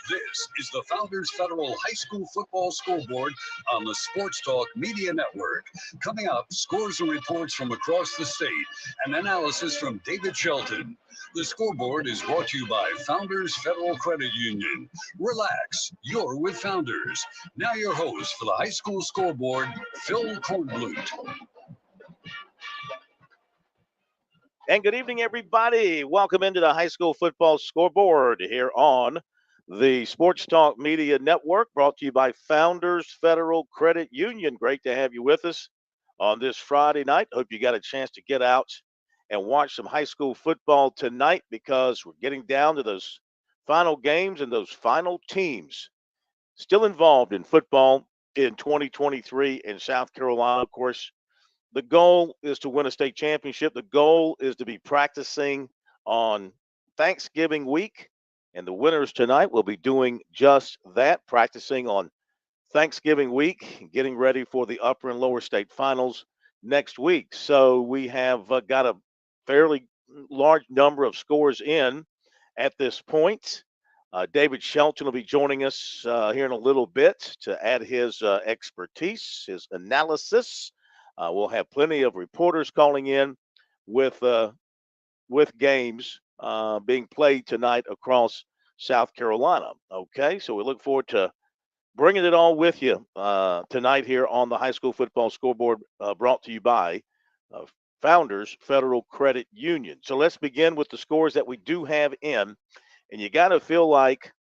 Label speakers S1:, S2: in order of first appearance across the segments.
S1: This is the Founders Federal High School Football Scoreboard on the Sports Talk Media Network. Coming up, scores and reports from across the state and analysis from David Shelton. The scoreboard is brought to you by Founders Federal Credit Union. Relax, you're with Founders. Now your host for the High School Scoreboard, Phil Kornblut.
S2: And good evening, everybody. Welcome into the High School Football Scoreboard here on the Sports Talk Media Network, brought to you by Founders Federal Credit Union. Great to have you with us on this Friday night. Hope you got a chance to get out and watch some high school football tonight, because we're getting down to those final games and those final teams still involved in football in 2023 in South Carolina. Of course, the goal is to win a state championship. The goal is to be practicing on Thanksgiving week, and the winners tonight will be doing just that, practicing on Thanksgiving week, getting ready for the upper and lower state finals next week. So we have got a fairly large number of scores in at this point. David Shelton will be joining us here in a little bit to add his expertise, his analysis. We'll have plenty of reporters calling in with games being played tonight across South Carolina. Okay, so we look forward to bringing it all with you tonight here on the High School Football Scoreboard, brought to you by Founders Federal Credit Union. So let's begin with the scores that we do have in, and you got to feel like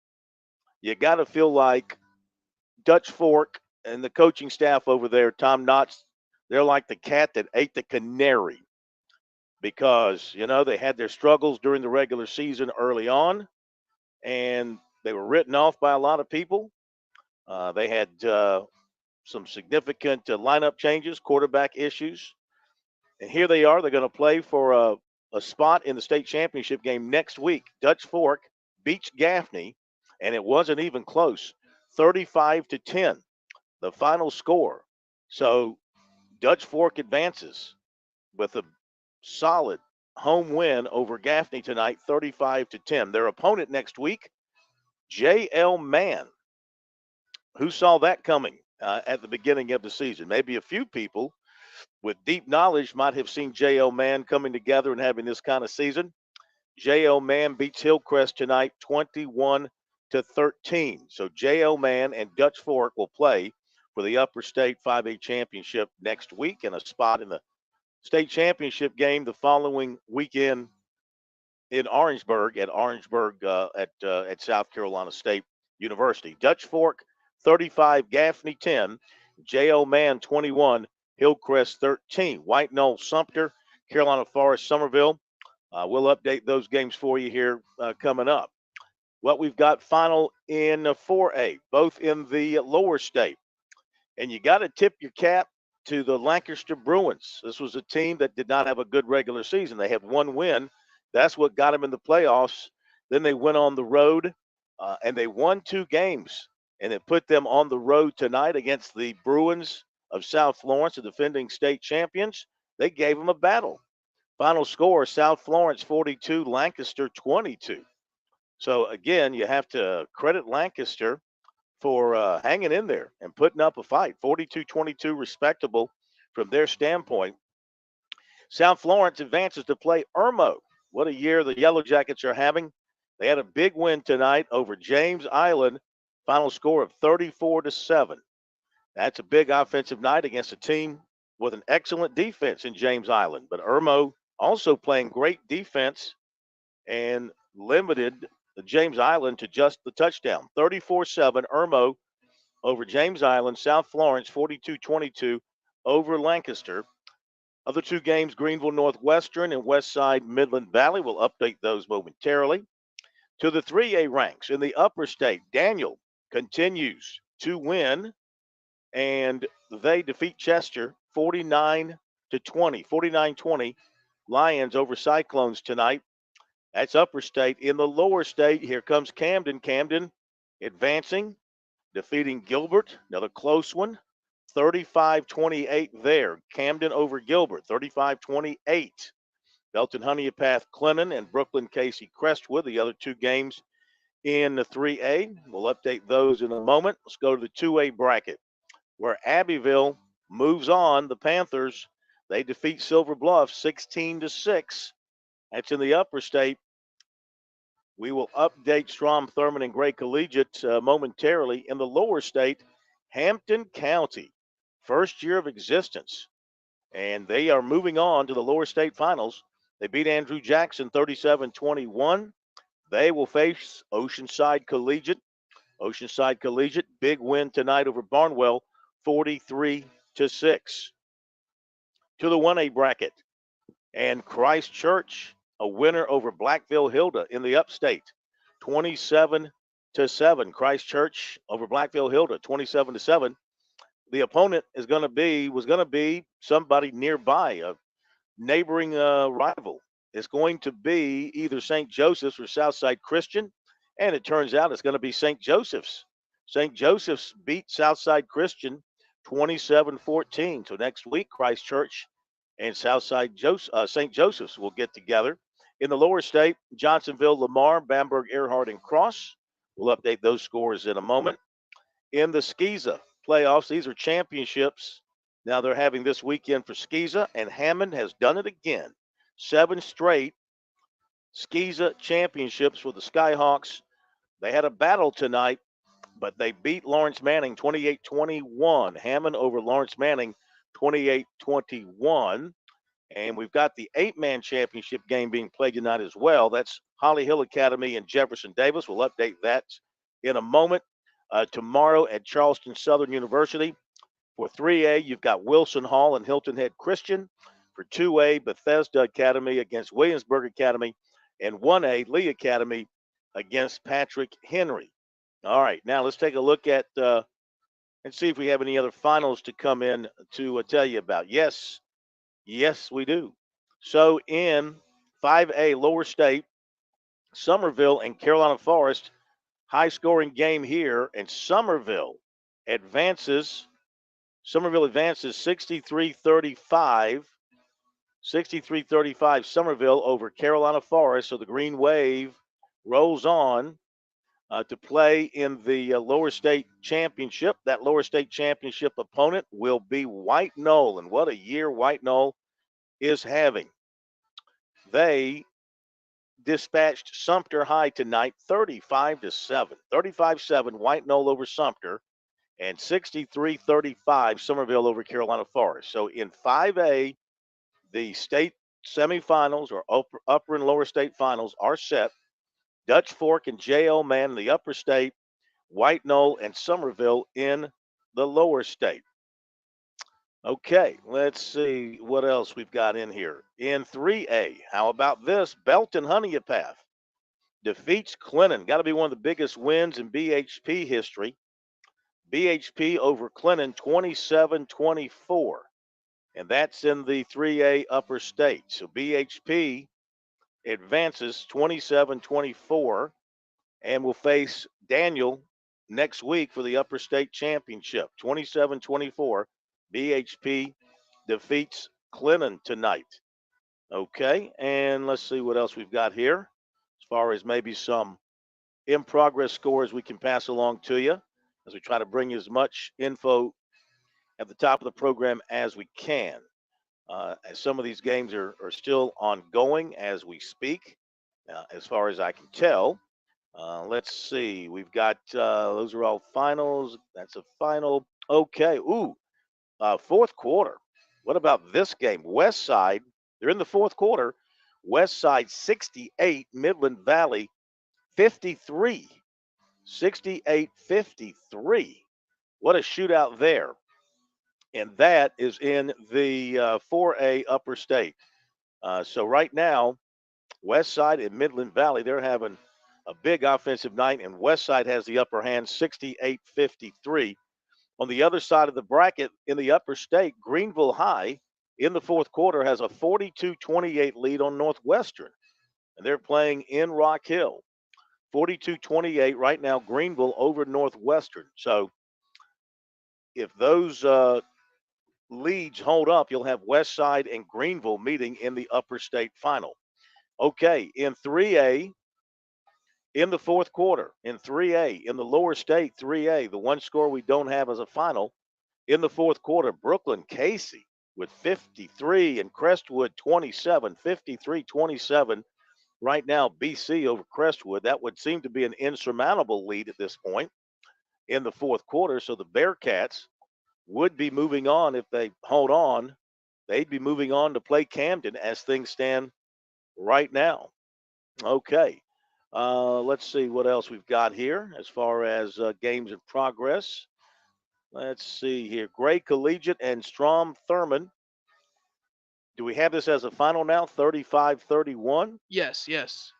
S2: Dutch Fork and the coaching staff over there, Tom Knotts, they're like the cat that ate the canary, because, they had their struggles during the regular season early on, and they were written off by a lot of people. They had some significant lineup changes, quarterback issues. And here they are. They're going to play for a spot in the state championship game next week. Dutch Fork beats Gaffney, and it wasn't even close, 35-10, the final score. So Dutch Fork advances with a solid home win over Gaffney tonight, 35-10. Their opponent next week, J.L. Mann. Who saw that coming at the beginning of the season? Maybe a few people with deep knowledge might have seen J.L. Mann coming together and having this kind of season. J.L. Mann beats Hillcrest tonight, 21-13. So J.L. Mann and Dutch Fork will play for the Upper State 5A Championship next week, and a spot in the state championship game the following weekend in Orangeburg at South Carolina State University. Dutch Fork 35, Gaffney 10, J.L. Mann 21, Hillcrest 13. White Knoll Sumter, Carolina Forest Somerville. We'll update those games for you here coming up. What we've got final in 4A, both in the lower state. And you got to tip your cap to the Lancaster Bruins. This was a team that did not have a good regular season. They had one win. That's what got them in the playoffs. Then they went on the road, and they won 2 games. And it put them on the road tonight against the Bruins of South Florence, the defending state champions. They gave them a battle. Final score, South Florence 42, Lancaster 22. So, again, you have to credit Lancaster for hanging in there and putting up a fight. 42-22, respectable from their standpoint. South Florence advances to play Irmo. What a year the Yellow Jackets are having. They had a big win tonight over James Island. Final score of 34-7. That's a big offensive night against a team with an excellent defense in James Island. But Irmo also playing great defense and limited the James Island to just the touchdown. 34-7, Irmo over James Island. South Florence 42-22 over Lancaster. Other 2 games, Greenville Northwestern and Westside Midland Valley. We'll update those momentarily. To the 3A ranks in the upper state, Daniel continues to win, and they defeat Chester 49-20. 49-20 Lions over Cyclones tonight. That's upper state. In the lower state, here comes Camden. Camden advancing, defeating Gilbert. Another close one. 35-28 there. Camden over Gilbert, 35-28. Belton Honeypath Clennon and Brooklyn Casey Crestwood, the other 2 games In the 3A, we'll update those in a moment. Let's go to the 2A bracket where Abbeville moves on. The Panthers, they defeat Silver Bluff 16-6. That's in the upper state. We will update Strom Thurmond and Gray Collegiate momentarily. In the lower state, Hampton County, first year of existence, and they are moving on to the lower state finals. They beat Andrew Jackson 37-21. They will face Oceanside Collegiate. Oceanside Collegiate, big win tonight over Barnwell, 43-6. To the 1A bracket, and Christchurch, a winner over Blackville Hilda in the upstate, 27-7. Christchurch over Blackville Hilda, 27-7. The opponent was going to be somebody nearby, a neighboring rival. It's going to be either St. Joseph's or Southside Christian, and it turns out it's going to be St. Joseph's. St. Joseph's beat Southside Christian 27-14. So next week, Christchurch and St. Joseph's will get together. In the lower state, Johnsonville, Lamar, Bamberg, Earhart, and Cross. We'll update those scores in a moment. In the SCISA playoffs, these are championships. Now they're having this weekend for SCISA, and Hammond has done it again. 7 straight SCISA championships for the Skyhawks. They had a battle tonight, but they beat Lawrence Manning 28-21. Hammond over Lawrence Manning 28-21. And we've got the 8-man championship game being played tonight as well. That's Holly Hill Academy and Jefferson Davis. We'll update that in a moment. Tomorrow at Charleston Southern University. For 3A, you've got Wilson Hall and Hilton Head Christian. For 2A, Bethesda Academy against Williamsburg Academy. And 1A, Lee Academy against Patrick Henry. All right, now let's take a look at and see if we have any other finals to come in to tell you about. Yes, we do. So in 5A, lower state, Somerville and Carolina Forest, high-scoring game here, and Somerville advances 63-35. 63-35 Somerville over Carolina Forest. So the Green Wave rolls on to play in the lower state championship. That lower state championship opponent will be White Knoll, and what a year White Knoll is having. They dispatched Sumter High tonight 35-7. 35-7 White Knoll over Sumter, and 63-35 Somerville over Carolina Forest. So in 5A, the state semifinals or upper and lower state finals are set. Dutch Fork and J.L. Mann in the upper state, White Knoll and Somerville in the lower state. Okay, let's see what else we've got in here. In 3A, how about this? Belton Honeypath defeats Clinton. Got to be one of the biggest wins in BHP history. BHP over Clinton 27-24. And that's in the 3A upper state. So BHP advances 27-24 and will face Daniel next week for the upper state championship. 27-24. BHP defeats Clinton tonight. Okay, and let's see what else we've got here as far as maybe some in progress scores we can pass along to you as we try to bring you as much info at the top of the program as we can. As some of these games are still ongoing as we speak, as far as I can tell. Let's see. We've got those are all finals. That's a final. Okay. Fourth quarter. What about this game? West Side, they're in the fourth quarter. West Side 68, Midland Valley 53. 68-53. What a shootout there. And that is in the 4A upper state. So right now, West Side and Midland Valley, they're having a big offensive night, and West Side has the upper hand 68-53. On the other side of the bracket in the upper state, Greenville High in the fourth quarter has a 42-28 lead on Northwestern, and they're playing in Rock Hill. 42-28 right now, Greenville over Northwestern. So if those leads hold up, you'll have West Side and Greenville meeting in the upper state final. Okay, in 3A, In the fourth quarter, in 3A, in the lower state 3A, the one score we don't have as a final, in the fourth quarter, Brooklyn Casey with 53 and Crestwood 27, 53-27. Right now, BC over Crestwood. That would seem to be an insurmountable lead at this point in the fourth quarter. So the Bearcats would be moving on if they hold on. They'd be moving on to play Camden as things stand right now. Okay. Let's see what else we've got here as far as games in progress. Let's see here. Gray Collegiate and Strom Thurmond. Do we have this as a final now? 35-31?
S3: Yes, yes.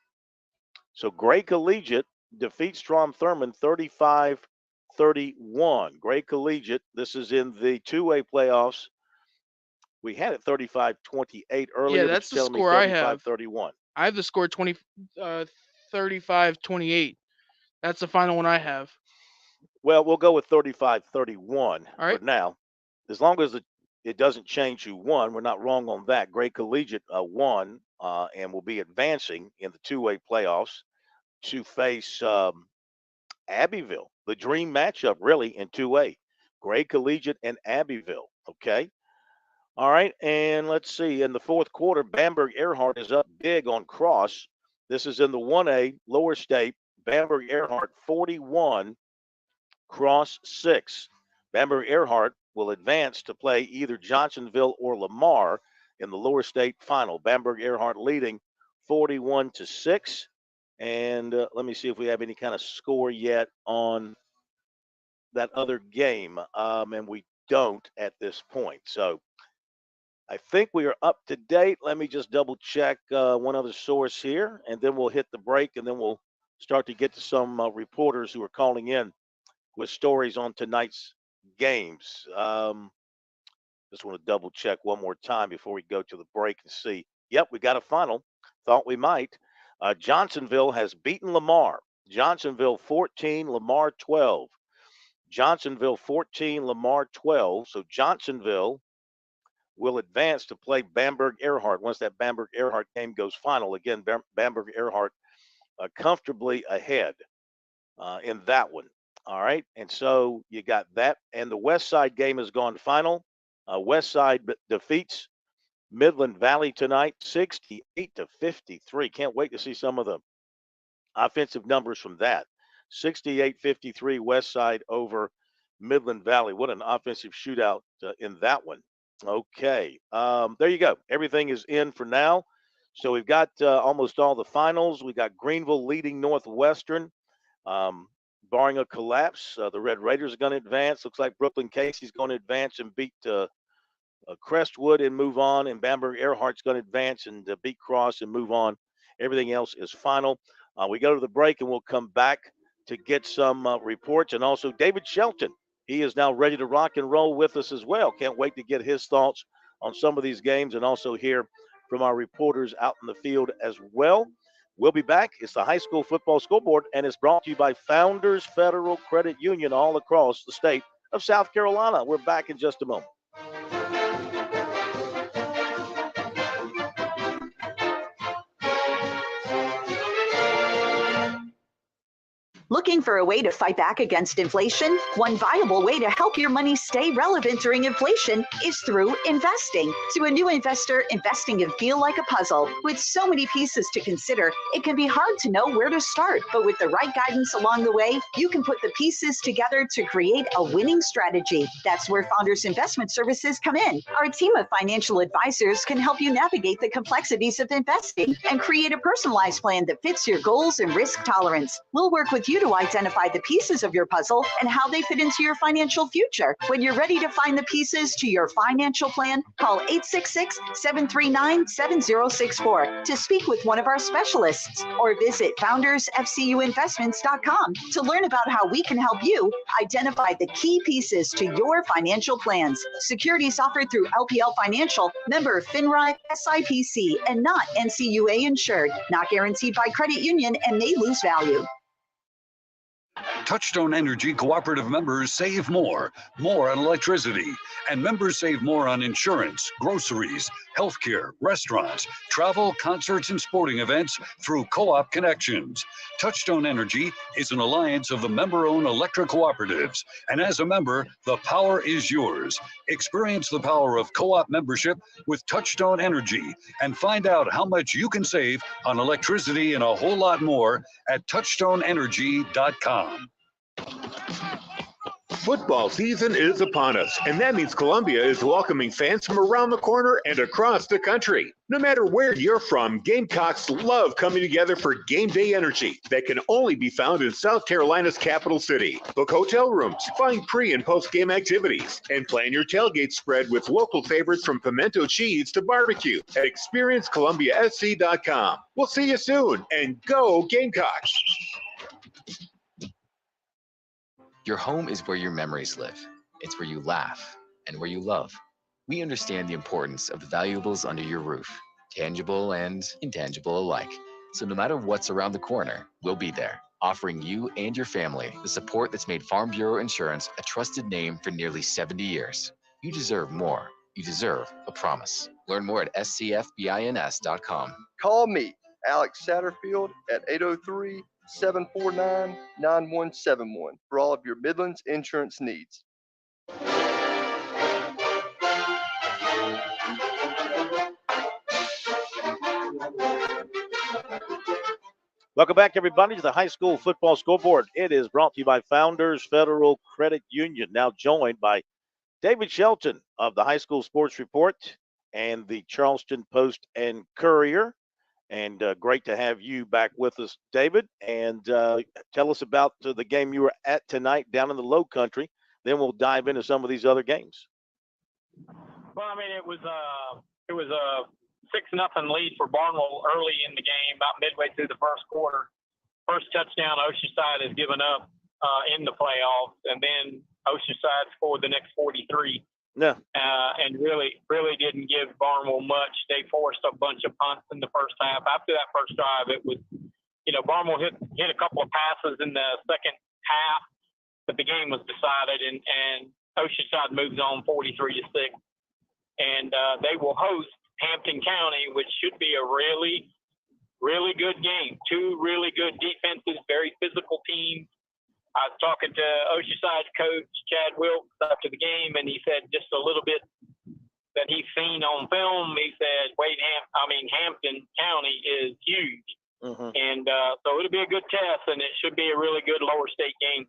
S2: So Gray Collegiate defeats Strom Thurmond 35-31. Gray Collegiate, this is in the 2A playoffs. We had it 35-28 earlier.
S3: Yeah, that's the score I have.
S2: 35-31.
S3: I have the score 35-28. That's the final one I have.
S2: Well, we'll go with 35-31
S3: right.
S2: for now. As long as it doesn't change who won, we're not wrong on that. Gray Collegiate won and will be advancing in the 2A playoffs to face Abbeville. The dream matchup, really, in 2A. Gray Collegiate and Abbeville, okay? All right, and let's see. In the fourth quarter, Bamberg Earhart is up big on Cross. This is in the 1A lower state. Bamberg Earhart 41, Cross 6. Bamberg Earhart will advance to play either Johnsonville or Lamar in the lower state final. Bamberg Earhart leading 41-6. And let me see if we have any kind of score yet on that other game. And we don't at this point. So I think we are up to date. Let me just double check one other source here, and then we'll hit the break, and then we'll start to get to some reporters who are calling in with stories on tonight's games. Just want to double check one more time before we go to the break and see. Yep, we got a final. Thought we might. Johnsonville has beaten Lamar. Johnsonville 14, Lamar 12. Johnsonville 14, Lamar 12. So Johnsonville will advance to play Bamberg Earhart once that Bamberg Earhart game goes final. Again, Bamberg Earhart comfortably ahead in that one. All right, and so you got that. And the West Side game has gone final. West Side defeats Midland Valley tonight, 68-53. Can't wait to see some of the offensive numbers from that. 68-53 West Side over Midland Valley. What an offensive shootout in that one. Okay, there you go. Everything is in for now. So we've got almost all the finals. We got Greenville leading Northwestern. Barring a collapse, the Red Raiders are going to advance. Looks like Brooklyn Casey's going to advance and beat Crestwood and move on. And Bamberg Earhart's going to advance and beat Cross and move on. Everything else is final. We go to the break and we'll come back to get some reports. And also David Shelton. He is now ready to rock and roll with us as well. Can't wait to get his thoughts on some of these games and also hear from our reporters out in the field as well. We'll be back. It's the High School Football Scoreboard, and it's brought to you by Founders Federal Credit Union all across the state of South Carolina. We're back in just a moment.
S4: Looking for a way to fight back against inflation? One viable way to help your money stay relevant during inflation is through investing. To a new investor, investing can feel like a puzzle. With so many pieces to consider, it can be hard to know where to start. But with the right guidance along the way, you can put the pieces together to create a winning strategy. That's where Founders Investment Services come in. Our team of financial advisors can help you navigate the complexities of investing and create a personalized plan that fits your goals and risk tolerance. We'll work with you to identify the pieces of your puzzle and how they fit into your financial future. When you're ready to find the pieces to your financial plan, call 866-739-7064 to speak with one of our specialists, or visit foundersfcuinvestments.com to learn about how we can help you identify the key pieces to your financial plans. Securities offered through LPL Financial, member FINRA SIPC, and not NCUA insured. Not guaranteed by credit union and may lose value.
S1: Touchstone Energy Cooperative members save more on electricity, and members save more on insurance, groceries, healthcare, restaurants, travel, concerts, and sporting events through co-op connections. Touchstone Energy is an alliance of the member-owned electric cooperatives, and as a member, the power is yours. Experience the power of co-op membership with Touchstone Energy and find out how much you can save on electricity and a whole lot more at touchstoneenergy.com.
S5: Football season is upon us, and that means Columbia is welcoming fans from around the corner and across the country. No matter where you're from, Gamecocks love coming together for game day energy that can only be found in South Carolina's capital city. Book hotel rooms, find pre- and post-game activities, and plan your tailgate spread with local favorites from pimento cheese to barbecue at experiencecolumbiasc.com. We'll see you soon, and go Gamecocks!
S6: Your home is where your memories live. It's where you laugh and where you love. We understand the importance of the valuables under your roof, tangible and intangible alike. So no matter what's around the corner, we'll be there, offering you and your family the support that's made Farm Bureau Insurance a trusted name for nearly 70 years. You deserve more. You deserve a promise. Learn more at scfbins.com.
S7: Call me, Alex Satterfield, at 803-749-9171 for all of your Midlands insurance needs.
S2: Welcome back, everybody, to the high school football scoreboard. It is brought to you by Founders Federal Credit Union, now joined by David Shelton of the High School Sports Report and the Charleston Post and Courier. And great to have you back with us, David. And tell us about the game you were at tonight down in the Low Country. Then we'll dive into some of these other games.
S8: Well, I mean, it was a 6-0 lead for Barnwell early in the game, about midway through the first quarter. First touchdown Oceanside has given up in the playoffs, and then Oceanside scored the next 43.
S2: Yeah.
S8: And really didn't give Barnwell much. They forced a bunch of punts in the first half. After that first drive, it was, Barnwell hit a couple of passes in the second half, but the game was decided, and Oceanside moves on 43-6. And they will host Hampton County, which should be a really, really good game. Two really good defenses, very physical teams. I was talking to Oceanside coach Chad Wilkes after the game, and he said just a little bit that he's seen on film. He said, Hampton County is huge.
S2: Mm-hmm.
S8: And so it'll be a good test, and it should be a really good lower state game.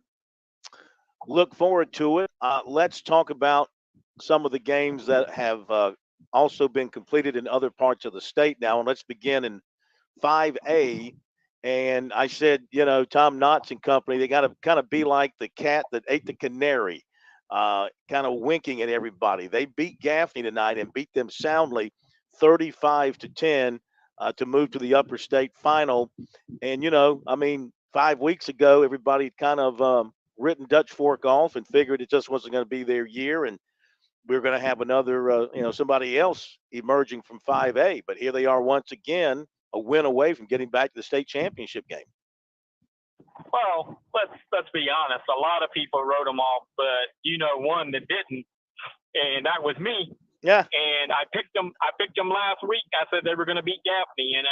S2: Look forward to it. Let's talk about some of the games that have also been completed in other parts of the state now. And let's begin in 5A. And I said, Tom Knotts and company, they got to kind of be like the cat that ate the canary, kind of winking at everybody. They beat Gaffney tonight and beat them soundly 35-10 to move to the upper state final. And, 5 weeks ago, everybody kind of written Dutch Fork off and figured it just wasn't going to be their year. And we're going to have another, somebody else emerging from 5A. But here they are once again, a win away from getting back to the state championship game.
S8: Well, let's be honest. A lot of people wrote them off, but one that didn't, and that was me.
S2: Yeah.
S8: And I picked them last week. I said they were going to beat Gaffney, and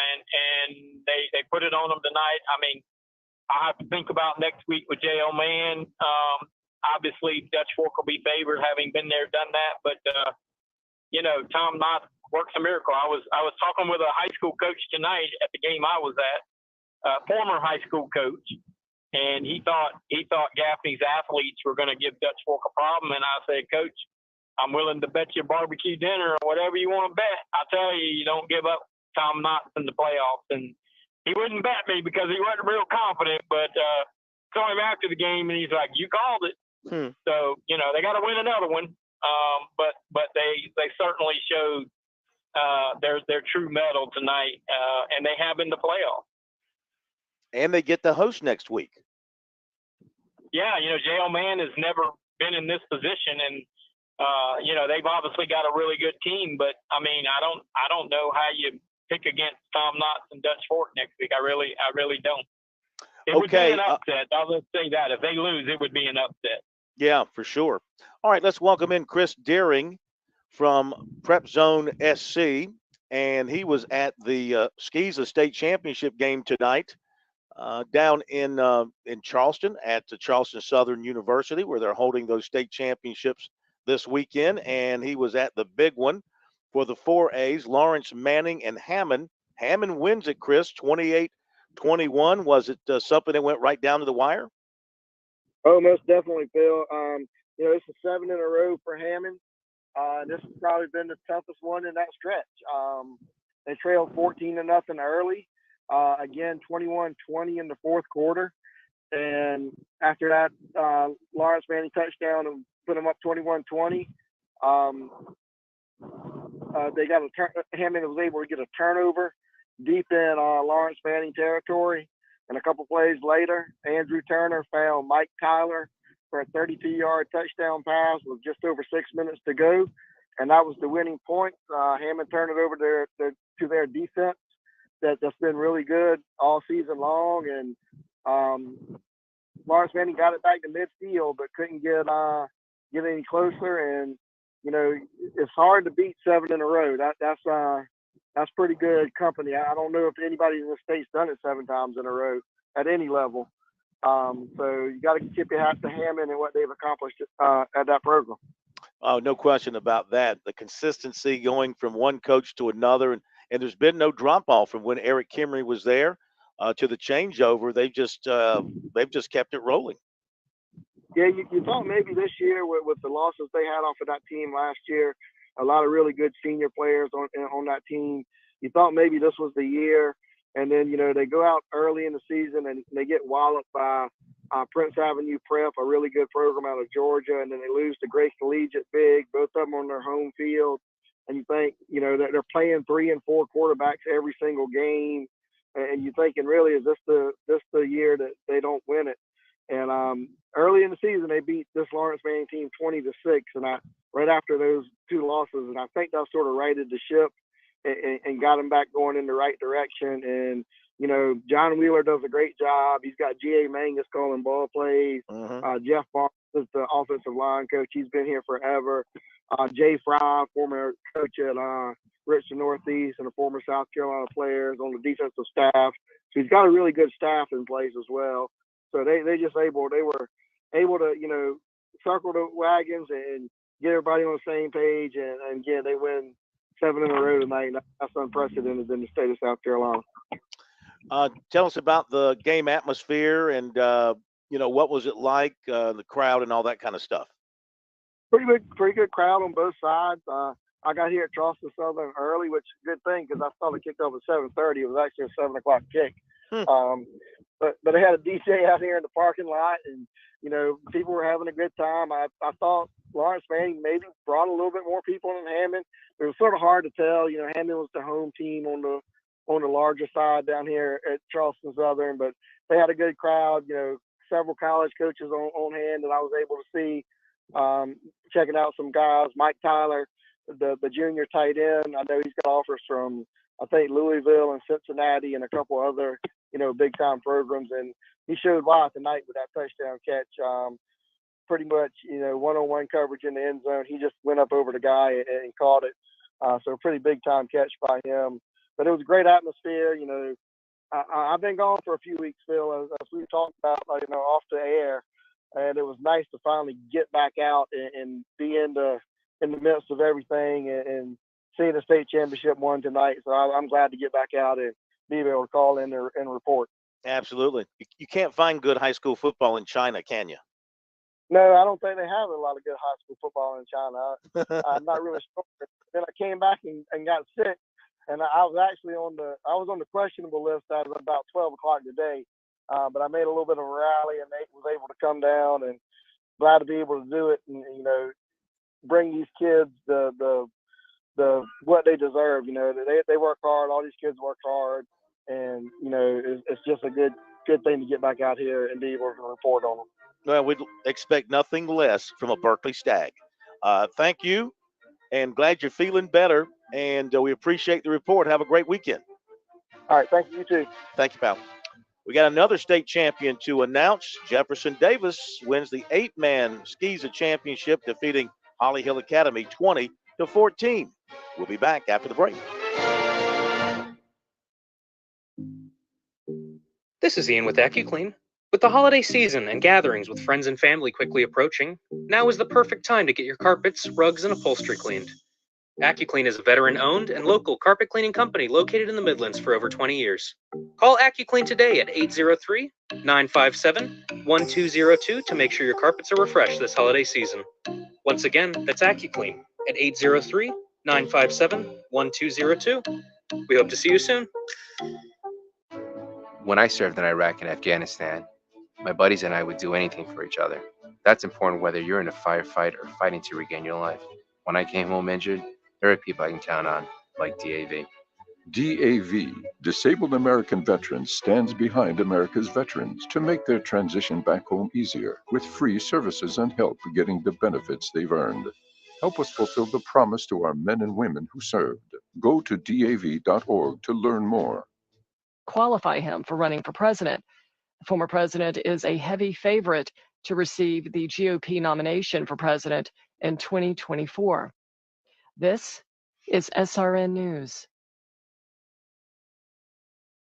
S8: they put it on them tonight. I mean, I have to think about next week with J.L. Mann. Obviously, Dutch Fork will be favored, having been there, done that. But Tom Knott works a miracle. I was talking with a high school coach tonight at the game I was at, former high school coach, and he thought Gaffney's athletes were going to give Dutch Fork a problem. And I said, Coach, I'm willing to bet you a barbecue dinner or whatever you want to bet. I tell you, you don't give up Tom Knott in the playoffs. And he wouldn't bet me because he wasn't real confident. But saw him after the game, and he's like, "You called it." So they got to win another one. But they certainly showed their true mettle tonight, and they have in the playoffs.
S2: And they get the host next week.
S8: Yeah, J.L. Mann has never been in this position, and they've obviously got a really good team. But I mean, I don't know how you pick against Tom Knotts and Dutch Fork next week. I really don't. It would be an upset. I'll just say that if they lose, it would be an upset.
S2: Yeah, for sure. All right, let's welcome in Chris Deering from Prep Zone SC, and he was at the Skeeza State Championship game tonight down in Charleston at the Charleston Southern University, where they're holding those state championships this weekend. And he was at the big one for the 4As, Lawrence Manning and Hammond. Hammond wins it, Chris, 28-21. Was it something that went right down to the wire?
S9: Oh, most definitely, Phil. It's a 7 in a row for Hammond. This has probably been the toughest one in that stretch. They trailed 14-0 early. Again, 21-20 in the fourth quarter. And after that, Lawrence Manning touchdown and put them up 21-20. They got Hammond was able to get a turnover deep in Lawrence Manning territory. And a couple plays later, Andrew Turner found Mike Tyler for a 32-yard touchdown pass with just over 6 minutes to go. And that was the winning point. Hammond turned it over to their defense that's been really good all season long. And Lawrence Manning got it back to midfield, but couldn't get any closer. And, it's hard to beat 7 in a row. That's pretty good company. I don't know if anybody in the state's done it 7 times in a row at any level. So you got to tip your hat to Hammond and what they've accomplished at that program.
S2: Oh, no question about that. The consistency going from one coach to another, and there's been no drop off from when Eric Kimmery was there to the changeover. They've just kept it rolling.
S9: Yeah, you thought maybe this year with the losses they had off of that team last year, a lot of really good senior players on that team. You thought maybe this was the year, and then they go out early in the season and they get walloped by Prince Avenue Prep, a really good program out of Georgia, and then they lose to Grace Collegiate big, both of them on their home field. And you think that they're playing 3 and 4 quarterbacks every single game, and you're thinking, really, is this the year that they don't win it? And early in the season, they beat this Lawrence Manning team 20-6, and right after those 2 losses, and I think that sort of righted the ship and got them back going in the right direction. And John Wheeler does a great job. He's got G.A. Mangus calling ball plays. Jeff Barnes is the offensive line coach. He's been here forever. Jay Fry, former coach at Richmond Northeast and a former South Carolina player, is on the defensive staff. So he's got a really good staff in place as well. So they were able to, circle the wagons and get everybody on the same page. And again, they win 7 in a row tonight. That's unprecedented in the state of South Carolina.
S2: Tell us about the game atmosphere and, what was it like, the crowd and all that kind of stuff?
S9: Pretty good crowd on both sides. I got here at Charleston Southern early, which is a good thing because I saw it kicked off at 7:30. It was actually a 7 o'clock kick. But they had a DJ out here in the parking lot, and people were having a good time. I thought Lawrence Manning maybe brought a little bit more people than Hammond. It was sort of hard to tell. Hammond was the home team on the larger side down here at Charleston Southern, but they had a good crowd. Several college coaches on hand that I was able to see, checking out some guys. Mike Tyler, the junior tight end. I know he's got offers from, I think, Louisville and Cincinnati and a couple other, big time programs. And he showed why tonight with that touchdown catch. Pretty much, one-on-one coverage in the end zone. He just went up over the guy and caught it. So a pretty big time catch by him. But it was a great atmosphere. I've been gone for a few weeks, Phil, as we talked about, off the air. And it was nice to finally get back out and be in the midst of everything and see the state championship won tonight. So I'm glad to get back out and be able to call in and report.
S2: Absolutely. You can't find good high school football in China, can you?
S9: No, I don't think they have a lot of good high school football in China. I'm not really sure. Then I came back and got sick, and I was actually on the questionable list as of about 12 o'clock today. But I made a little bit of a rally, and Nate was able to come down, and glad to be able to do it and bring these kids the what they deserve. They work hard. All these kids work hard, and it's just a good thing to get back out here and be able to report on them.
S2: Well, we'd expect nothing less from a Berkeley Stag. Thank you, and glad you're feeling better. And we appreciate the report. Have a great weekend.
S9: All right, thank you. You too.
S2: Thank you, pal. We got another state champion to announce. Jefferson Davis wins the 8-man Skeeza Championship, defeating Holly Hill Academy to 14. We'll be back after the break.
S10: This is Ian with AccuClean. With the holiday season and gatherings with friends and family quickly approaching, now is the perfect time to get your carpets, rugs, and upholstery cleaned. AccuClean is a veteran-owned and local carpet cleaning company located in the Midlands for over 20 years. Call AccuClean today at 803-957-1202 to make sure your carpets are refreshed this holiday season. Once again, that's AccuClean at 803-957-1202. We hope to see you soon.
S11: When I served in Iraq and Afghanistan, my buddies and I would do anything for each other. That's important whether you're in a firefight or fighting to regain your life. When I came home injured, there are people I can count on, like DAV.
S12: DAV, Disabled American Veterans, stands behind America's veterans to make their transition back home easier with free services and help getting the benefits they've earned. Help us fulfill the promise to our men and women who served. Go to DAV.org to learn more.
S13: Qualify him for running for president. The former president is a heavy favorite to receive the GOP nomination for president in 2024. This is SRN News.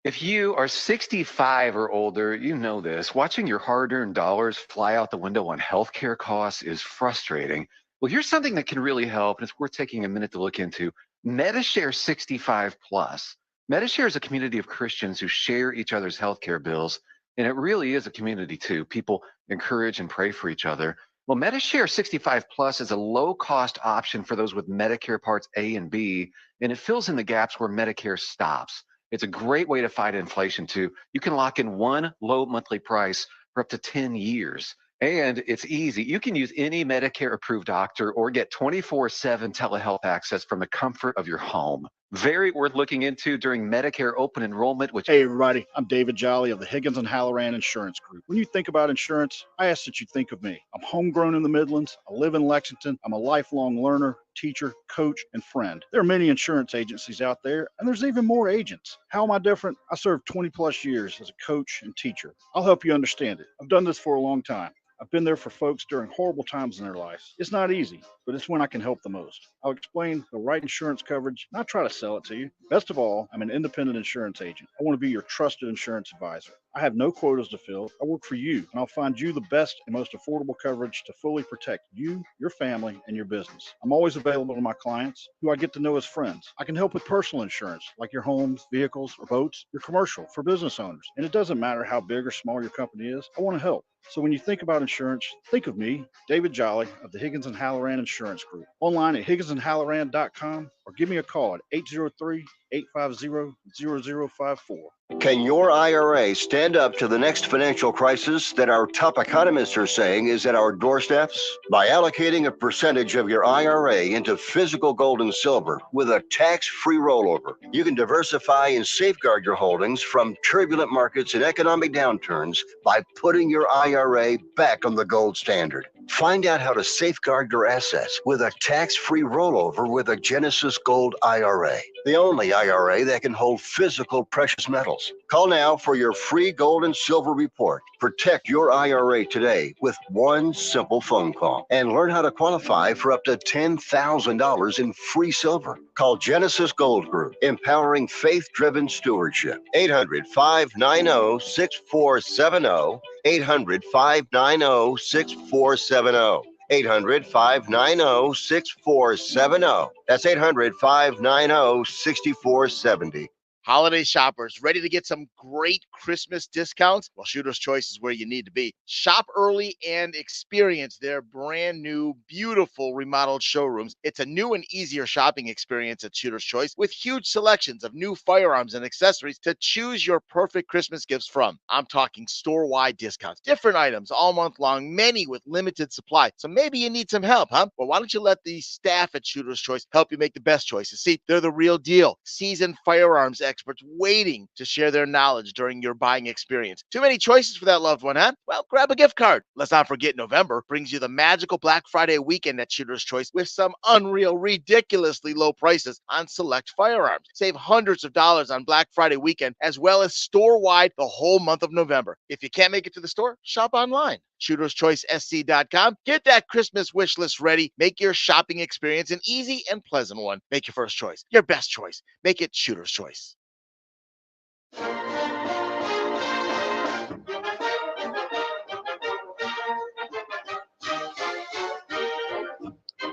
S14: If you are 65 or older, you know this. Watching your hard-earned dollars fly out the window on healthcare costs is frustrating. Well, here's something that can really help, and it's worth taking a minute to look into. MediShare 65 Plus. MediShare is a community of Christians who share each other's healthcare bills, and it really is a community too. People encourage and pray for each other. Well, MediShare 65 Plus is a low-cost option for those with Medicare Parts A and B, and it fills in the gaps where Medicare stops. It's a great way to fight inflation too. You can lock in one low monthly price for up to 10 years. And it's easy. You can use any Medicare-approved doctor or get 24/7 telehealth access from the comfort of your home. Very worth looking into during Medicare open enrollment.
S15: Hey, everybody. I'm David Jolly of the Higgins and Halloran Insurance Group. When you think about insurance, I ask that you think of me. I'm homegrown in the Midlands. I live in Lexington. I'm a lifelong learner, teacher, coach, and friend. There are many insurance agencies out there, and there's even more agents. How am I different? I served 20 plus years as a coach and teacher. I'll help you understand it. I've done this for a long time. I've been there for folks during horrible times in their lives. It's not easy, but it's when I can help the most. I'll explain the right insurance coverage, not try to sell it to you. Best of all, I'm an independent insurance agent. I want to be your trusted insurance advisor. I have no quotas to fill. I work for you, and I'll find you the best and most affordable coverage to fully protect you, your family, and your business. I'm always available to my clients, who I get to know as friends. I can help with personal insurance, like your homes, vehicles, or boats, your commercial, for business owners. And it doesn't matter how big or small your company is, I want to help. So when you think about insurance, think of me, David Jolly of the Higgins and Halloran Insurance Group. Online at higginsandhalloran.com or give me a call at 803-850-0054.
S16: Can your IRA stand up to the next financial crisis that our top economists are saying is at our doorsteps? By allocating a percentage of your IRA into physical gold and silver with a tax-free rollover, you can diversify and safeguard your holdings from turbulent markets and economic downturns by putting your IRA back on the gold standard. Find out how to safeguard your assets with a tax-free rollover with a Genesis Gold IRA, the only IRA that can hold physical precious metals. Call now for your free gold and silver report. Protect your IRA today with one simple phone call and learn how to qualify for up to $10,000 in free silver. Call Genesis Gold Group, empowering faith-driven stewardship. 800-590-6470. 800-590-6470. 800-590-6470. That's 800-590-6470.
S17: Holiday shoppers ready to get some great Christmas discounts? Well, Shooter's Choice is where you need to be. Shop early and experience their brand new, beautiful remodeled showrooms. It's a new and easier shopping experience at Shooter's Choice with huge selections of new firearms and accessories to choose your perfect Christmas gifts from. I'm talking store-wide discounts, different items all month long, many with limited supply. So maybe you need some help, huh? Well, why don't you let the staff at Shooter's Choice help you make the best choices? See, they're the real deal. Seasoned firearms experts waiting to share their knowledge during your buying experience. Too many choices for that loved one, huh? Well, grab a gift card. Let's not forget November brings you the magical Black Friday weekend at Shooter's Choice with some unreal, ridiculously low prices on select firearms. Save hundreds of dollars on Black Friday weekend as well as store-wide the whole month of November. If you can't make it to the store, shop online. ShootersChoiceSC.com. Get that Christmas wish list ready. Make your shopping experience an easy and pleasant one. Make your first choice your best choice. Make it Shooter's Choice.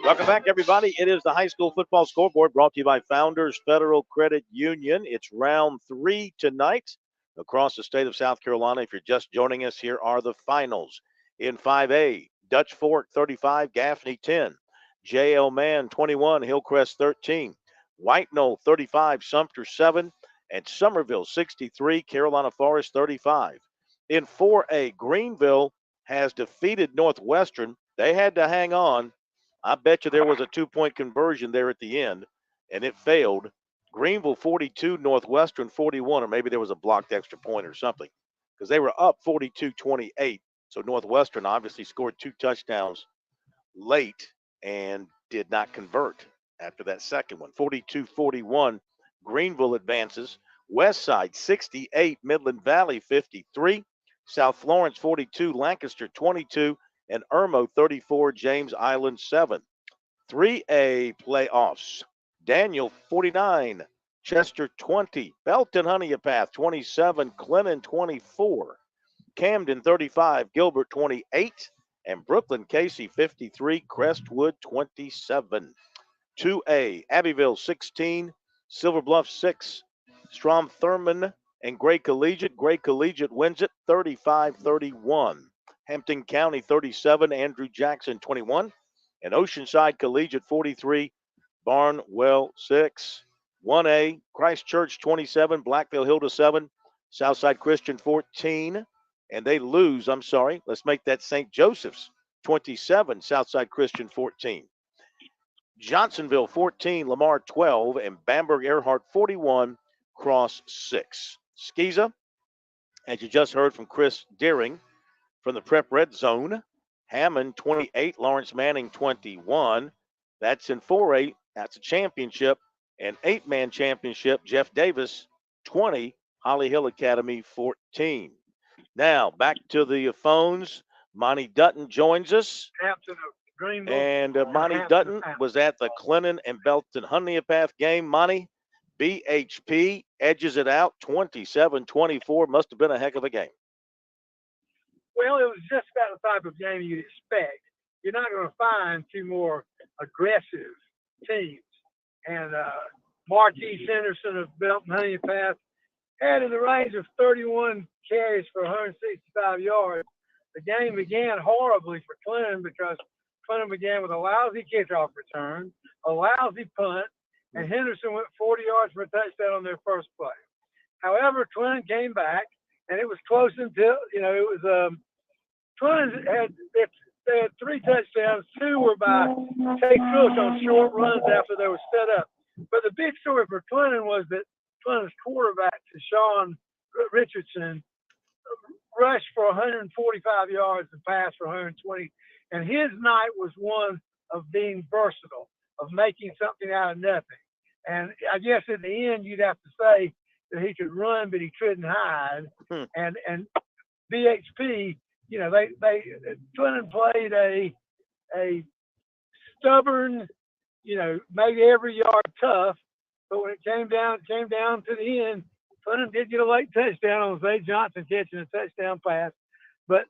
S2: Welcome back, everybody. It is the high school football scoreboard brought to you by Founders Federal Credit Union. It's round 3 tonight across the state of South Carolina. If you're just joining us, here are the finals. In 5A, Dutch Fork 35, Gaffney 10, J.L. Mann 21, Hillcrest 13, White Knoll 35, Sumter 7, and Somerville 63, Carolina Forest 35. In 4A, Greenville has defeated Northwestern. They had to hang on. I bet you there was a 2-point conversion there at the end, and it failed. Greenville 42, Northwestern 41, or maybe there was a blocked extra point or something, because they were up 42-28. So Northwestern obviously scored 2 touchdowns late and did not convert after that second one. 42-41, Greenville advances. Westside 68, Midland Valley 53, South Florence 42, Lancaster 22, and Irmo 34, James Island 7. 3A playoffs. Daniel 49, Chester 20, Belton Honeypath 27, Clinton 24, Camden 35, Gilbert 28, and Brooklyn Casey 53, Crestwood 27. 2A, Abbeville 16, Silver Bluff 6, Strom Thurmond and Gray Collegiate. Gray Collegiate wins it 35-31. Hampton County 37, Andrew Jackson 21, and Oceanside Collegiate 43, Barnwell 6. 1A, Christchurch 27, Blackville Hilda 7, Southside Christian 14, and they lose, let's make that St. Joseph's 27, Southside Christian 14. Johnsonville 14, Lamar 12, and Bamberg Earhart 41, Cross 6. Skeeza, as you just heard from Chris Deering from the Prep Red Zone, Hammond 28, Lawrence Manning 21. That's in 4A. That's a championship. An 8-man championship, Jeff Davis 20, Holly Hill Academy 14. Now back to the phones. Monty Dutton joins us. And Monty Dutton was at the Clinton and Belton Honeypath game. Monty, BHP edges it out 27-24. Must have been a heck of a game.
S18: Well, it was just about the type of game you'd expect. You're not going to find 2 more aggressive teams. And Marquise Henderson of Belton Honeypath had in the range of 31 carries for 165 yards. The game began horribly for Clinton because Clinton began with a lousy kickoff return, a lousy punt, and Henderson went 40 yards for a touchdown on their first play. However, Clinton came back, and it was close until, Clinton they had 3 touchdowns. 2 were by Tate Cook on short runs after they were set up. But the big story for Clinton was that Clinton's quarterback, Sean Richardson, rushed for 145 yards and passed for 120. And his night was one of being versatile, of making something out of nothing. And I guess at the end, you'd have to say that he could run, but he couldn't hide. And BHP, Clinton played a stubborn, made every yard tough. But when it came down to the end, Clinton did get a late touchdown on Zay Johnson catching a touchdown pass. But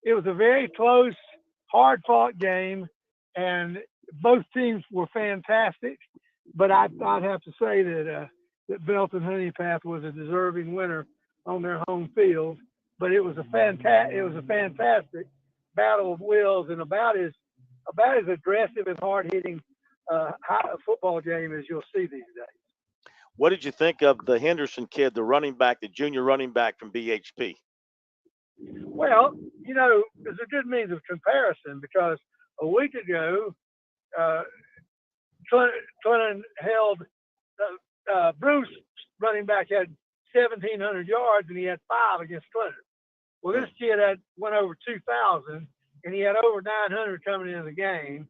S18: it was a very close, hard-fought game, and both teams were fantastic. But I'd have to say that Belton Honeypath was a deserving winner on their home field. But it was a fantastic battle of wills, and about as aggressive and hard-hitting football game as you'll see these days.
S2: What did you think of the Henderson kid, the junior running back from BHP?
S18: Well, it's a good means of comparison because a week ago, Clinton held Bruce running back had 1,700 yards and he had 5 against Clinton. Well, this kid went over 2,000 and he had over 900 coming into the game.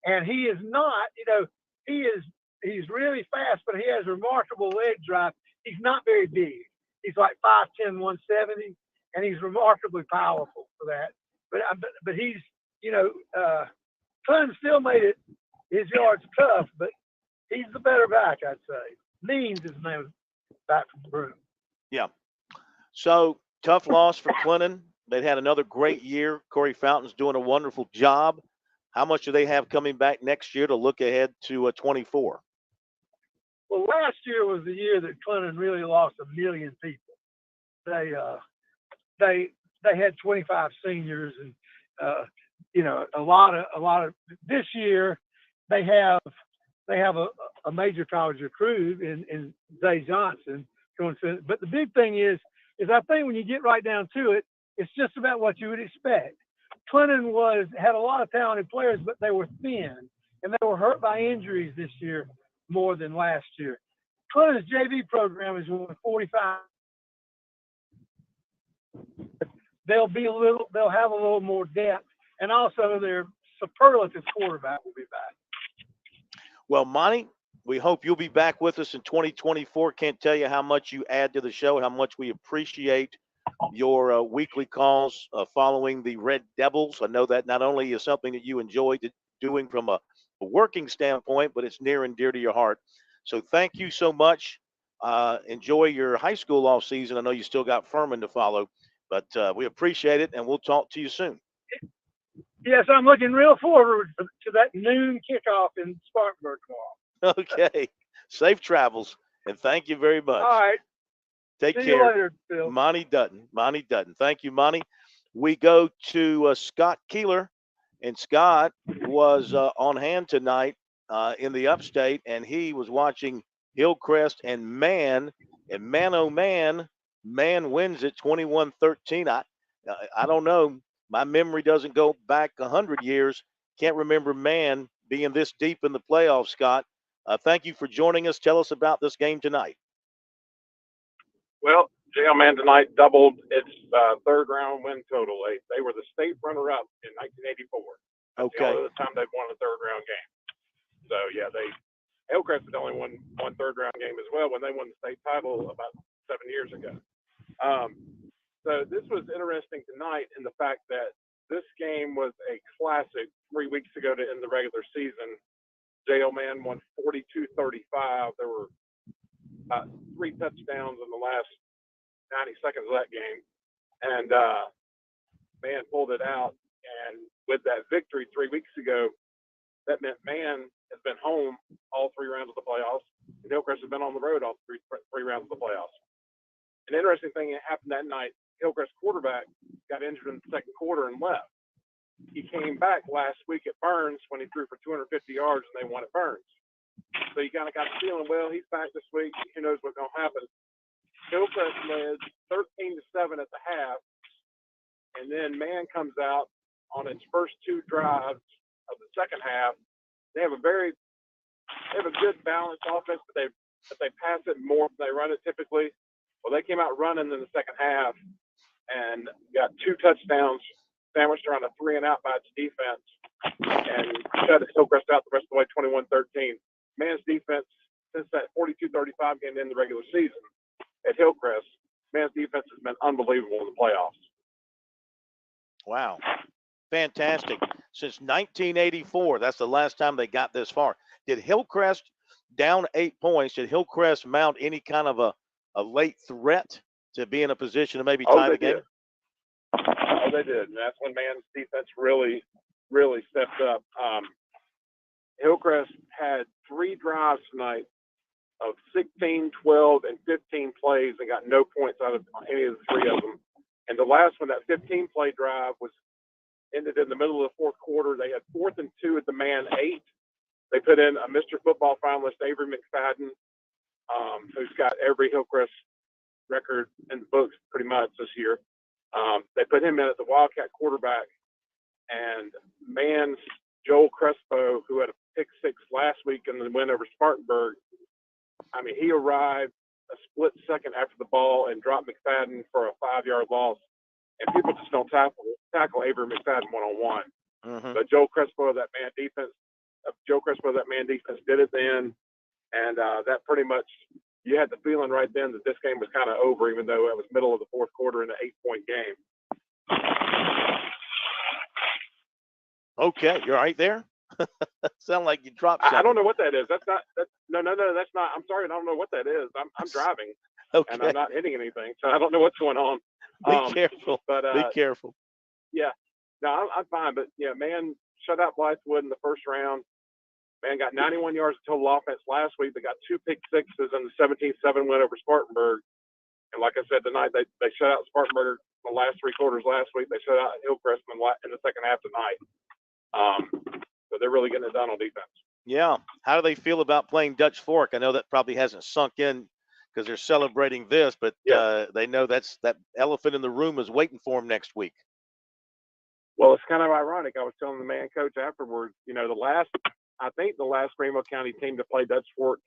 S18: And he is not, he's really fast, but he has remarkable leg drive. He's not very big. He's like 5'10", 170, and he's remarkably powerful for that. but he's, Clinton still made it his yards tough, but he's the better back, I'd say. Means is the name of back from Broome.
S2: Yeah. So tough loss for Clinton. They'd had another great year. Corey Fountain's doing a wonderful job. How much do they have coming back next year to look ahead to 24?
S18: Well, last year was the year that Clinton really lost 1 million people. They had 25 seniors, and a lot of. This year, they have a major college recruit in Zay Johnson. But the big thing is I think when you get right down to it, it's just about what you would expect. Clinton had a lot of talented players, but they were thin, and they were hurt by injuries this year more than last year. Clinton's JV program is won 45. They'll have a little more depth, and also their superlative quarterback will be back.
S2: Well, Monty, we hope you'll be back with us in 2024. Can't tell you how much you add to the show, how much we appreciate your weekly calls following the Red Devils. I know that not only is something that you enjoy doing from a working standpoint, but it's near and dear to your heart. So thank you so much. Enjoy your high school off season. I know you still got Furman to follow, but we appreciate it, and we'll talk to you soon.
S18: Yes, I'm looking real forward to that noon kickoff in Spartanburg tomorrow.
S2: Okay. Safe travels, and thank you very much.
S18: All right.
S2: Take
S18: See
S2: care.
S18: you later, Phil.
S2: Monty Dutton. Thank you, Monty. We go to Scott Keeler, and Scott was on hand tonight in the upstate, and he was watching Hillcrest, and man, oh man, wins it 21-13. I don't know. My memory doesn't go back 100 years. Can't remember man being this deep in the playoffs, Scott. Thank you for joining us. Tell us about this game tonight.
S19: Well, JL Man tonight doubled its third round win total. They were the state runner-up in 1984. That's
S2: Okay.
S19: the only time they've won a third round game. So yeah, Hillcrest had only won one third round game as well when they won the state title about 7 years ago. So this was interesting tonight in the fact that this game was a classic 3 weeks ago to end the regular season. JL Man won 42-35. There were 3 touchdowns in the last 90 seconds of that game. And Man pulled it out. And with that victory 3 weeks ago, that meant Man has been home all 3 rounds of the playoffs. And Hillcrest has been on the road all three rounds of the playoffs. An interesting thing that happened that night, Hillcrest quarterback got injured in the second quarter and left. He came back last week at Burns when he threw for 250 yards and they won at Burns. So you kind of got the feeling, well, he's back this week. Who knows what's going to happen? Hillcrest led 13-7 at the half, and then Man comes out on its first 2 drives of the second half. They have a good balanced offense, but they pass it more than they run it typically. Well, they came out running in the second half and got 2 touchdowns sandwiched around a 3-and-out by its defense and shut Hillcrest out the rest of the way 21-13. Man's defense, since that 42-35 game in the regular season at Hillcrest, Man's defense has been unbelievable in the playoffs.
S2: Wow. Fantastic. Since 1984, that's the last time they got this far. Did Hillcrest, down 8 points, did Hillcrest mount any kind of a late threat to be in a position to maybe tie the game?
S19: Oh, they did. And that's when Man's defense really, really stepped up. Hillcrest had 3 drives tonight of 16, 12, and 15 plays and got no points out of any of the 3 of them. And the last one, that 15-play drive, ended in the middle of the fourth quarter. They had 4th and 2 at the Man 8. They put in a Mr. Football finalist, Avery McFadden, who's got every Hillcrest record in the books pretty much this year. They put him in at the Wildcat quarterback, and Man's Joel Crespo, who had a pick-6 last week in the win over Spartanburg, I mean, he arrived a split second after the ball and dropped McFadden for a 5-yard loss. And people just don't tackle Avery McFadden one-on-one.
S2: Mm-hmm.
S19: But Joel Crespo of that Man defense did it then, and that pretty much, you had the feeling right then that this game was kind of over, even though it was middle of the fourth quarter in an 8-point game.
S2: Okay, you're right there. Sound like you dropped
S19: I
S2: something.
S19: don't know what that is. That's not. No. That's not. I'm sorry. I don't know what that is. I'm driving. And
S2: Okay.
S19: I'm not hitting anything, so I don't know what's going on.
S2: Be careful.
S19: But
S2: Be careful.
S19: yeah, no, I'm fine. But yeah, man, shut out Blythewood in the first round. Man got 91 yards of total offense last week. They got 2 pick sixes in the 17-7 win over Spartanburg. And like I said tonight, they shut out Spartanburg the last 3 quarters last week. They shut out Hillcrest in the second half tonight. So they're really getting it done on defense.
S2: Yeah. How do they feel about playing Dutch Fork? I know that probably hasn't sunk in because they're celebrating this, but they know that elephant in the room is waiting for them next week.
S19: Well, it's kind of ironic. I was telling the man coach afterwards, I think the last Greenville County team to play Dutch Fork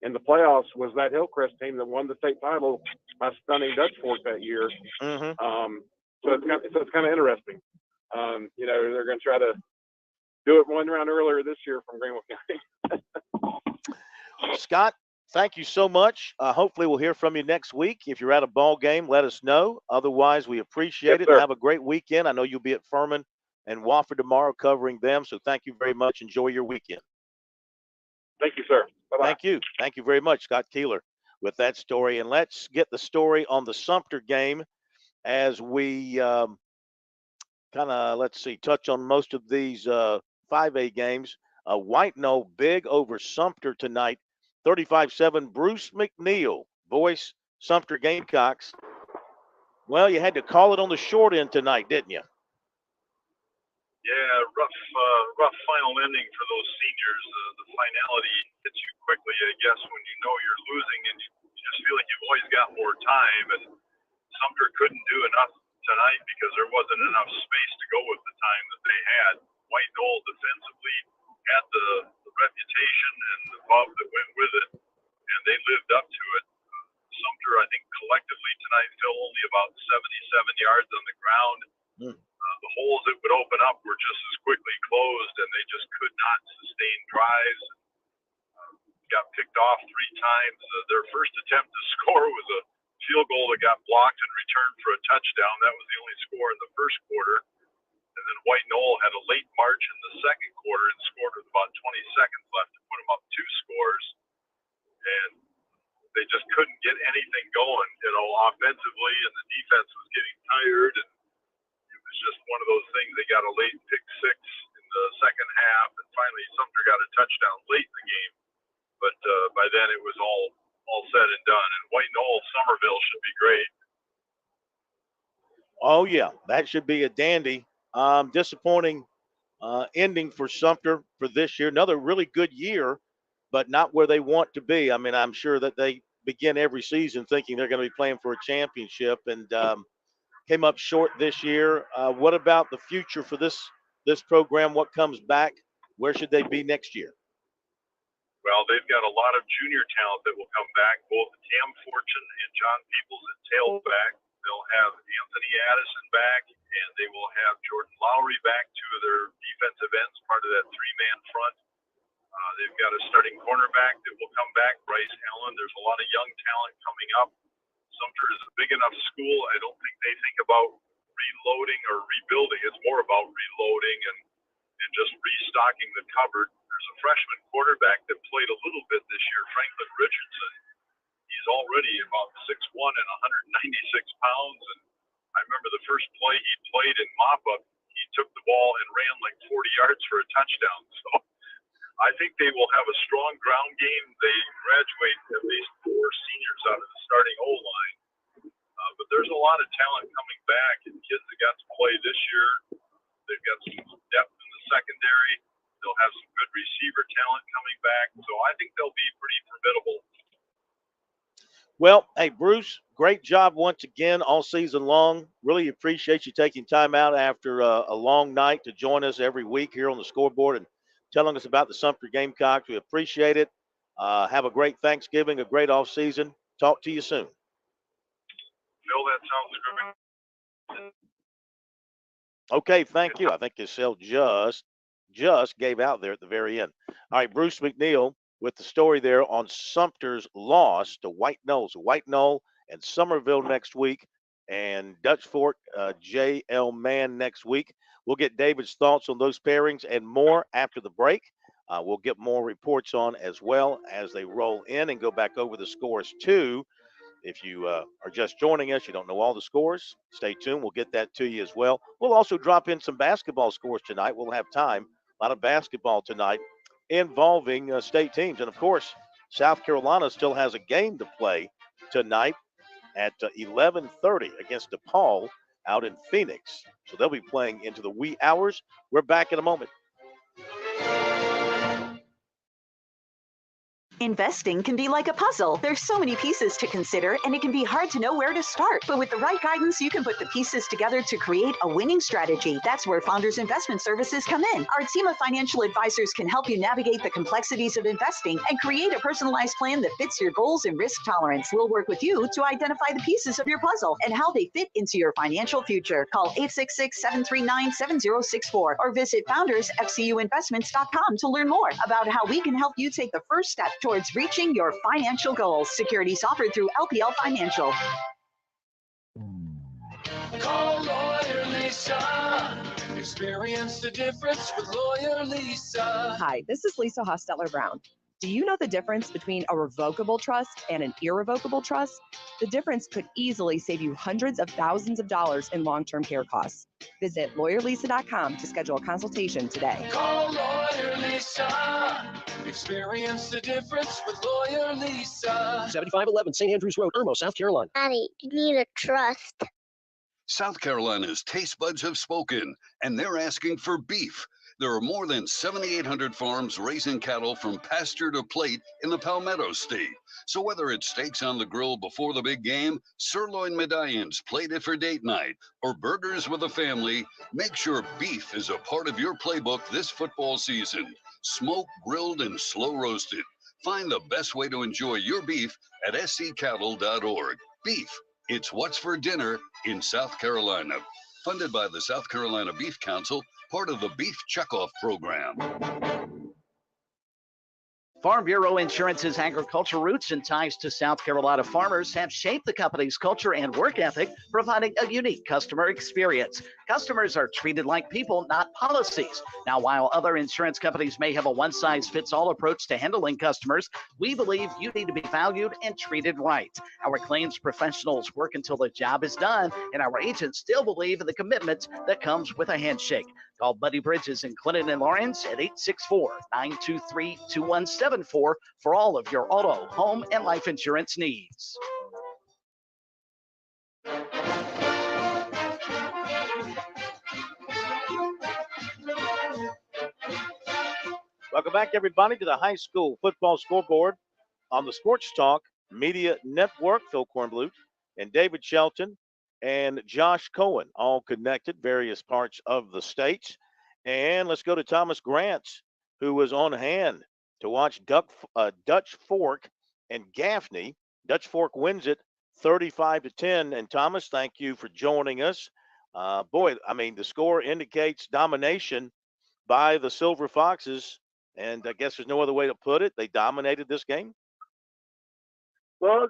S19: in the playoffs was that Hillcrest team that won the state title by stunning Dutch Fork that year.
S2: Mm-hmm.
S19: So it's kind of interesting. They're going to try to do it 1 round earlier this year from Greenville County.
S2: Scott, thank you so much. Hopefully we'll hear from you next week. If you're at a ball game, let us know. Otherwise, we appreciate it.
S19: Sir.
S2: Have a great weekend. I know you'll be at Furman and Wofford tomorrow covering them, so thank you very much. Enjoy your weekend.
S19: Thank you, sir. Bye-bye.
S2: Thank you. Thank you very much, Scott Keeler, with that story. And let's get the story on the Sumter game as we touch on most of these 5A games. White Knoll big over Sumter tonight, 35-7. Bruce McNeil, voice Sumter Gamecocks. Well, you had to call it on the short end tonight, didn't you?
S20: Yeah, rough final ending for those seniors. The finality hits you quickly, I guess, when you know you're losing and you just feel like you've always got more time. And Sumter couldn't do enough tonight because there wasn't enough space to go with the time that they had. White Knoll defensively had the reputation and the bump that went with it, and they lived up to it. Sumter, I think, collectively tonight fell only about 77 yards on the ground. The holes that would open up were just as quickly closed, and they just could not sustain drives. Got picked off 3 times. Their first attempt to score was a field goal that got blocked and returned for a touchdown. That was the only score in the first quarter. And then White Knoll had a late march in the second quarter and scored with about 20 seconds left to put them up 2 scores. And they just couldn't get anything going, offensively, and the defense was getting tired. And it was just one of those things. They got a late pick 6 in the second half, and finally Sumter got a touchdown late in the game. But by then it was all said and done. And White Knoll, Somerville should be great.
S2: Oh, yeah, that should be a dandy. Disappointing ending for Sumter for this year. Another really good year, but not where they want to be. I mean, I'm sure that they begin every season thinking they're going to be playing for a championship, and came up short this year. What about the future for this program? What comes back? Where should they be next year?
S20: Well, they've got a lot of junior talent that will come back, both Tam Fortune and John Peoples at tailback. They'll have Anthony Addison back, and they will have Jordan Lowry back, 2 of their defensive ends, part of that 3-man front. They've got a starting cornerback that will come back, Bryce Allen. There's a lot of young talent coming up. Sumter is a big enough school. I don't think they think about reloading or rebuilding. It's more about reloading and just restocking the cupboard. There's a freshman quarterback that played a little bit this year, Franklin Richardson. He's already about 6'1" and 196 pounds. And I remember the first play he played in mop-up, he took the ball and ran like 40 yards for a touchdown. So I think they will have a strong ground game. They graduate at least 4 seniors out of the starting O-line. But there's a lot of talent coming back, and kids that got to play this year, they've got some depth in the secondary. They'll have some good receiver talent coming back. So I think they'll be pretty formidable.
S2: Well, hey, Bruce, great job once again all season long. Really appreciate you taking time out after a long night to join us every week here on the Scoreboard and telling us about the Sumter Gamecocks. We appreciate it. Have a great Thanksgiving, a great off season. Talk to you soon.
S20: Phil, that sounds good.
S2: Okay, thank you. I think his cell just gave out there at the very end. All right, Bruce McNeil with the story there on Sumter's loss to White Knoll. So White Knoll and Somerville next week. and Dutch Fork J.L. Mann next week. We'll get David's thoughts on those pairings and more after the break. We'll get more reports on as well as they roll in and go back over the scores too. If you are just joining us, you don't know all the scores, stay tuned. We'll get that to you as well. We'll also drop in some basketball scores tonight. We'll have time. A lot of basketball tonight involving state teams. And, of course, South Carolina still has a game to play tonight at 11:30 against DePaul out in Phoenix. So they'll be playing into the wee hours. We're back in a moment.
S4: Investing can be like a puzzle. There's so many pieces to consider, and it can be hard to know where to start. But with the right guidance, you can put the pieces together to create a winning strategy. That's where Founders Investment Services come in. Our team of financial advisors can help you navigate the complexities of investing and create a personalized plan that fits your goals and risk tolerance. We'll work with you to identify the pieces of your puzzle and how they fit into your financial future. Call 866-739-7064 or visit foundersfcuinvestments.com to learn more about how we can help you take the first step towards reaching your financial goals. Securities offered through LPL Financial.
S21: Call Lawyer Lisa. Experience the difference with Lawyer Lisa.
S22: Hi, this is Lisa Hostetler Brown. Do you know the difference between a revocable trust and an irrevocable trust? The difference could easily save you hundreds of thousands of dollars in long-term care costs. Visit lawyerlisa.com to schedule a consultation today.
S21: Call Lawyer Lisa. Experience the difference with Lawyer Lisa.
S23: 7511 St. Andrews Road, Irmo, South Carolina.
S24: Daddy, you need a trust.
S1: South Carolina's taste buds have spoken, and they're asking for beef. There are more than 7,800 farms raising cattle from pasture to plate in the Palmetto State. So whether it's steaks on the grill before the big game, sirloin medallions plated for date night, or burgers with the family, make sure beef is a part of your playbook this football season. Smoked, grilled, and slow roasted. Find the best way to enjoy your beef at sccattle.org. Beef, it's what's for dinner in South Carolina. Funded by the South Carolina Beef Council, part of the Beef Checkoff program.
S25: Farm Bureau Insurance's agricultural roots and ties to South Carolina farmers have shaped the company's culture and work ethic, providing a unique customer experience. Customers are treated like people, not policies. Now, while other insurance companies may have a one-size-fits-all approach to handling customers, we believe you need to be valued and treated right. Our claims professionals work until the job is done, and our agents still believe in the commitment that comes with a handshake. Call Buddy Bridges in Clinton and Lawrence at 864-923-2174 for all of your auto, home, and life insurance needs.
S2: Welcome back, everybody, to the high school football scoreboard on the Sports Talk Media Network. Phil Kornblut and David Shelton and Josh Cohen, all connected, various parts of the state. And let's go to Thomas Grant, who was on hand to watch Dutch Fork and Gaffney. Dutch Fork wins it 35-10. And Thomas, thank you for joining us. Boy, I mean, the score indicates domination by the Silver Foxes, and I guess there's no other way to put it. They dominated this game.
S18: Well,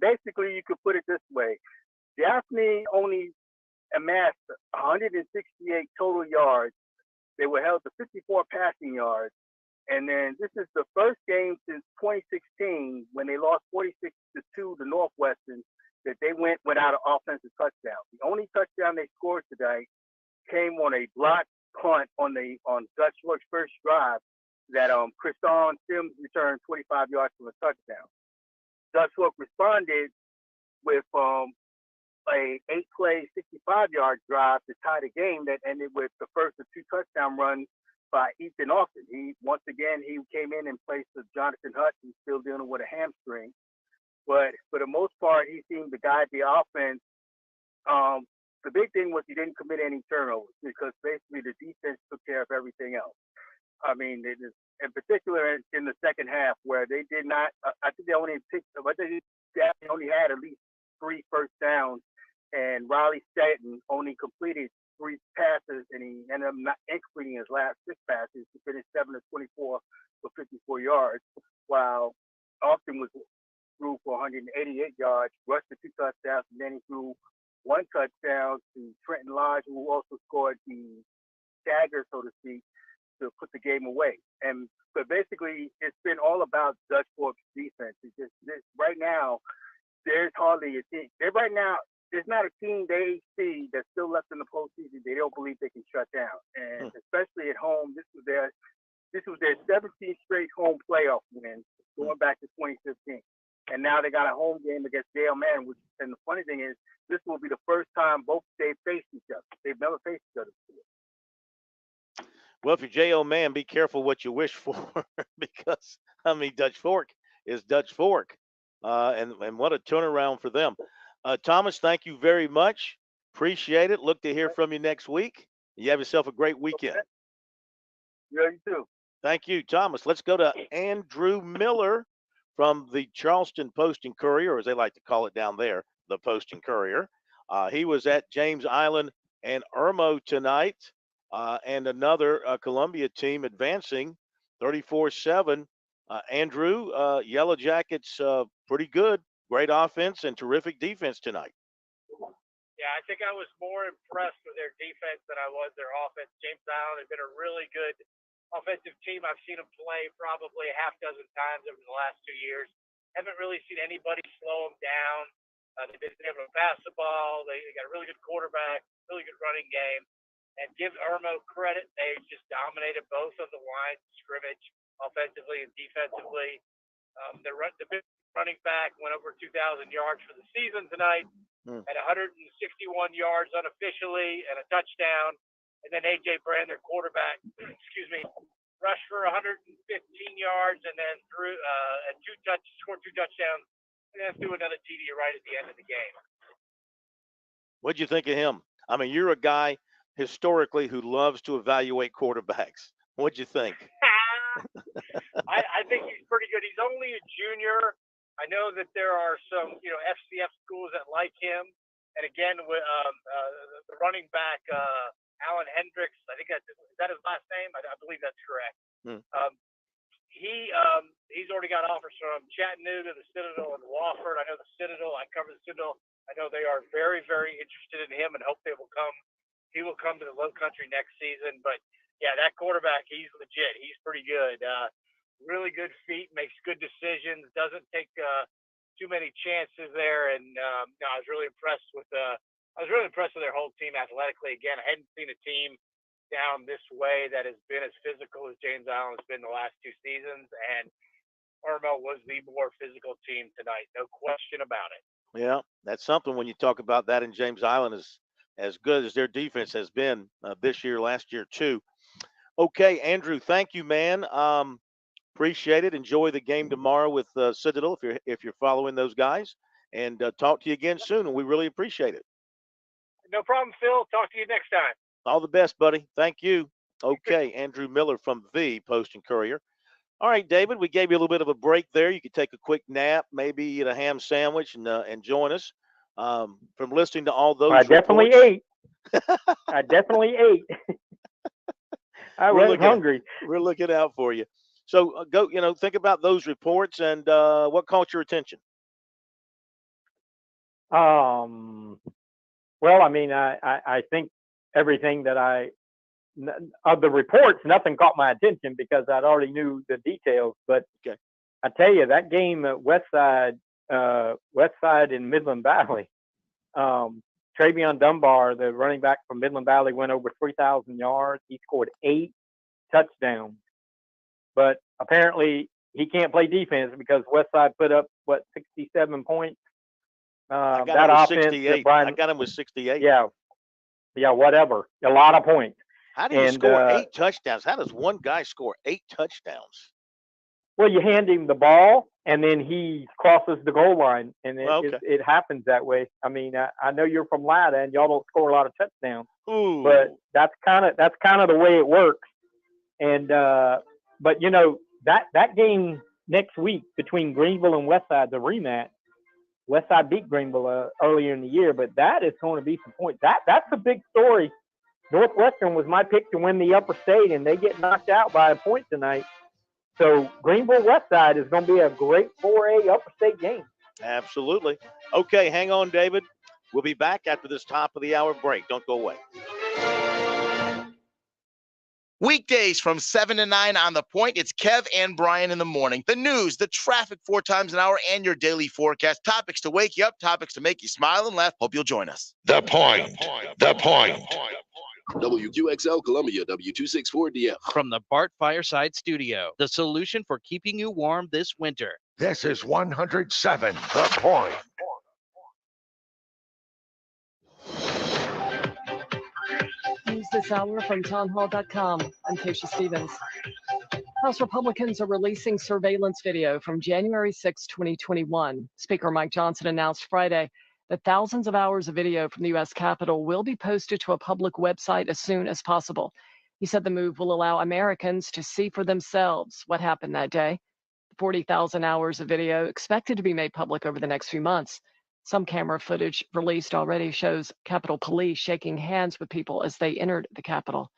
S18: basically, you could put it this way. Gaffney only amassed 168 total yards. They were held to 54 passing yards. And then this is the first game since 2016 when they lost 46-2 to Northwestern that they went without an offensive touchdown. The only touchdown they scored today came on a blocked punt on Dutch Fork's first drive that Kriston Sims returned 25 yards from a touchdown. Dutch Fork responded with a 8-play, 65-yard drive to tie the game that ended with the first of 2 touchdown runs by Ethan Austin. He came in place of Jonathan Hutt, who's still dealing with a hamstring. But for the most part, he seemed to guide the offense. The big thing was he didn't commit any turnovers because basically the defense took care of everything else. I mean, in particular in the second half where they did not, I think they only had at least 3 first downs, and Riley Stanton only completed 3 passes, and he ended up not completing his last 6 passes to finish 7 of 24 for 54 yards, while Austin threw for 188 yards, rushed for 2 touchdowns, and then he threw
S3: one touchdown to Trenton Lodge, who also scored the dagger, so to speak, to put the game away. But basically, it's been all about Dutch Fork's defense. It's just right now, there's hardly a team. Right now, there's not a team they see that's still left in the postseason they don't believe they can shut down. And especially at home, this was their 17th straight home playoff win going back to 2015. And now they got a home game against Yale Man, and the funny thing is, this will be the first time both they faced each other. They've never faced each other before.
S2: Well, if you're J.O. Man, be careful what you wish for because, Dutch Fork is Dutch Fork. And what a turnaround for them. Thomas, thank you very much. Appreciate it. Look to hear from you next week. You have yourself a great weekend.
S3: Yeah, you too.
S2: Thank you, Thomas. Let's go to Andrew Miller from the Charleston Post and Courier, or as they like to call it down there, the Post and Courier. He was at James Island and Irmo tonight, and another Columbia team advancing 34-7. Andrew, Yellow Jackets, pretty good. Great offense and terrific defense tonight.
S5: Yeah, I think I was more impressed with their defense than I was their offense. James Island has been a really good offensive team. I've seen them play probably a half dozen times over the last 2 years. Haven't really seen anybody slow them down. They've been able to pass the ball. They got a really good quarterback, really good running game. And give Irmo credit, they just dominated both of the lines of scrimmage, offensively and defensively. The big running back went over 2,000 yards for the season tonight, at 161 yards unofficially and a touchdown. And then A.J. Brand, their quarterback, rushed for 115 yards and then scored 2 touchdowns and then threw another TD right at the end of the game.
S2: What'd you think of him? You're a guy historically who loves to evaluate quarterbacks. What'd you think?
S5: I think he's pretty good. He's only a junior. I know that there are some, FCF schools that like him. And again, with the running back, Alan Hendricks, I think is that his last name? I believe that's correct. He's already got offers from Chattanooga, the Citadel, and Wofford. I know the Citadel. I cover the Citadel. I know they are very, very interested in him and hope he will come to the Low Country next season. But yeah, that quarterback, he's legit. He's pretty good. Really good feet, makes good decisions, doesn't take too many chances there. And I was really impressed with their whole team athletically. Again, I hadn't seen a team down this way that has been as physical as James Island has been the last 2 seasons. And Irmo was the more physical team tonight, no question about it.
S2: Yeah, that's something when you talk about that. And James Island is as good as their defense has been this year, last year too. Okay, Andrew, thank you, man. Appreciate it. Enjoy the game tomorrow with Citadel if you're following those guys, and talk to you again soon. And we really appreciate it.
S5: No problem, Phil. Talk to you next time.
S2: All the best, buddy. Thank you. Okay, Andrew Miller from the Post and Courier. All right, David, we gave you a little bit of a break there. You could take a quick nap, maybe eat a ham sandwich, and join us. From listening to all those,
S6: I definitely ate. I definitely ate. I was hungry.
S2: We're looking out for you. So go, think about those reports and what caught your attention.
S6: Well, I think everything that of the reports, nothing caught my attention because I'd already knew the details. But I tell you, that game at Westside in Midland Valley, Travion Dunbar, the running back from Midland Valley, went over 3,000 yards. He scored 8 touchdowns. But apparently he can't play defense because Westside put up, 67 points? That offense,
S2: I got him with 68.
S6: Yeah, whatever. A lot of points.
S2: How do you score 8 touchdowns? How does one guy score 8 touchdowns?
S6: Well, you hand him the ball, and then he crosses the goal line, and it happens that way. I know you're from Lada, and y'all don't score a lot of touchdowns, but that's kind of the way it works. And but that game next week between Greenville and Westside, the rematch. Westside beat Greenville earlier in the year, but that is going to be some points. That's a big story. Northwestern was my pick to win the Upper State, and they get knocked out by a point tonight. So Greenville Westside is going to be a great 4A Upper State game.
S2: Absolutely. Okay, hang on, David. We'll be back after this top of the hour break. Don't go away.
S17: Weekdays from 7 to 9 on The Point. It's Kev and Brian in the morning. The news, the traffic 4 times an hour, and your daily forecast. Topics to wake you up, topics to make you smile and laugh. Hope you'll join us.
S7: The Point. The Point.
S8: WQXL Columbia, W264DF.
S9: From the Bart Fireside Studio, the solution for keeping you warm this winter.
S7: This is 107 The Point.
S13: News this hour from townhall.com. I'm Keisha Stevens. House Republicans are releasing surveillance video from January 6, 2021. Speaker Mike Johnson announced Friday that thousands of hours of video from the U.S. Capitol will be posted to a public website as soon as possible. He said the move will allow Americans to see for themselves what happened that day. 40,000 hours of video expected to be made public over the next few months. Some camera footage released already shows Capitol Police shaking hands with people as they entered the Capitol.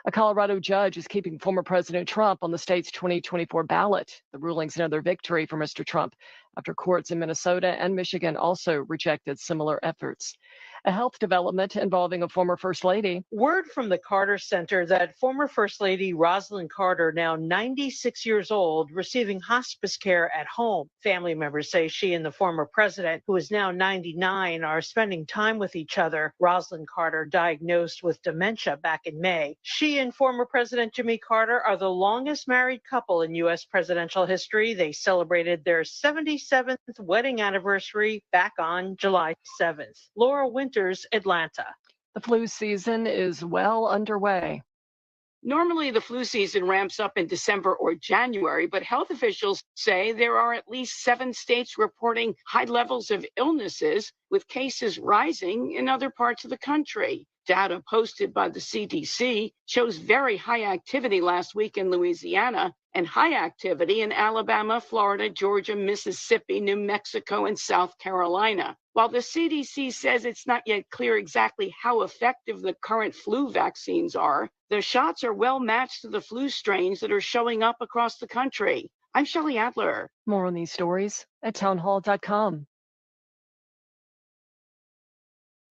S13: A Colorado judge is keeping former President Trump on the state's 2024 ballot. The ruling's another victory for Mr. Trump after courts in Minnesota and Michigan also rejected similar efforts. A health development involving a former First Lady.
S10: Word from the Carter Center that former First Lady Rosalind Carter, now 96 years old, receiving hospice care at home. Family members say she and the former president, who is now 99, are spending time with each other. Rosalind Carter diagnosed with dementia back in May. She and former President Jimmy Carter are the longest married couple in U.S. presidential history. They celebrated their 77th wedding anniversary back on July 7th. Laura Winters, Atlanta.
S13: The flu season is well underway.
S11: Normally, the flu season ramps up in December or January, but health officials say there are at least 7 states reporting high levels of illnesses, with cases rising in other parts of the country. Data posted by the CDC shows very high activity last week in Louisiana and high activity in Alabama, Florida, Georgia, Mississippi, New Mexico, and South Carolina. While the CDC says it's not yet clear exactly how effective the current flu vaccines are, the shots are well matched to the flu strains that are showing up across the country. I'm Shelley Adler.
S13: More on these stories at townhall.com.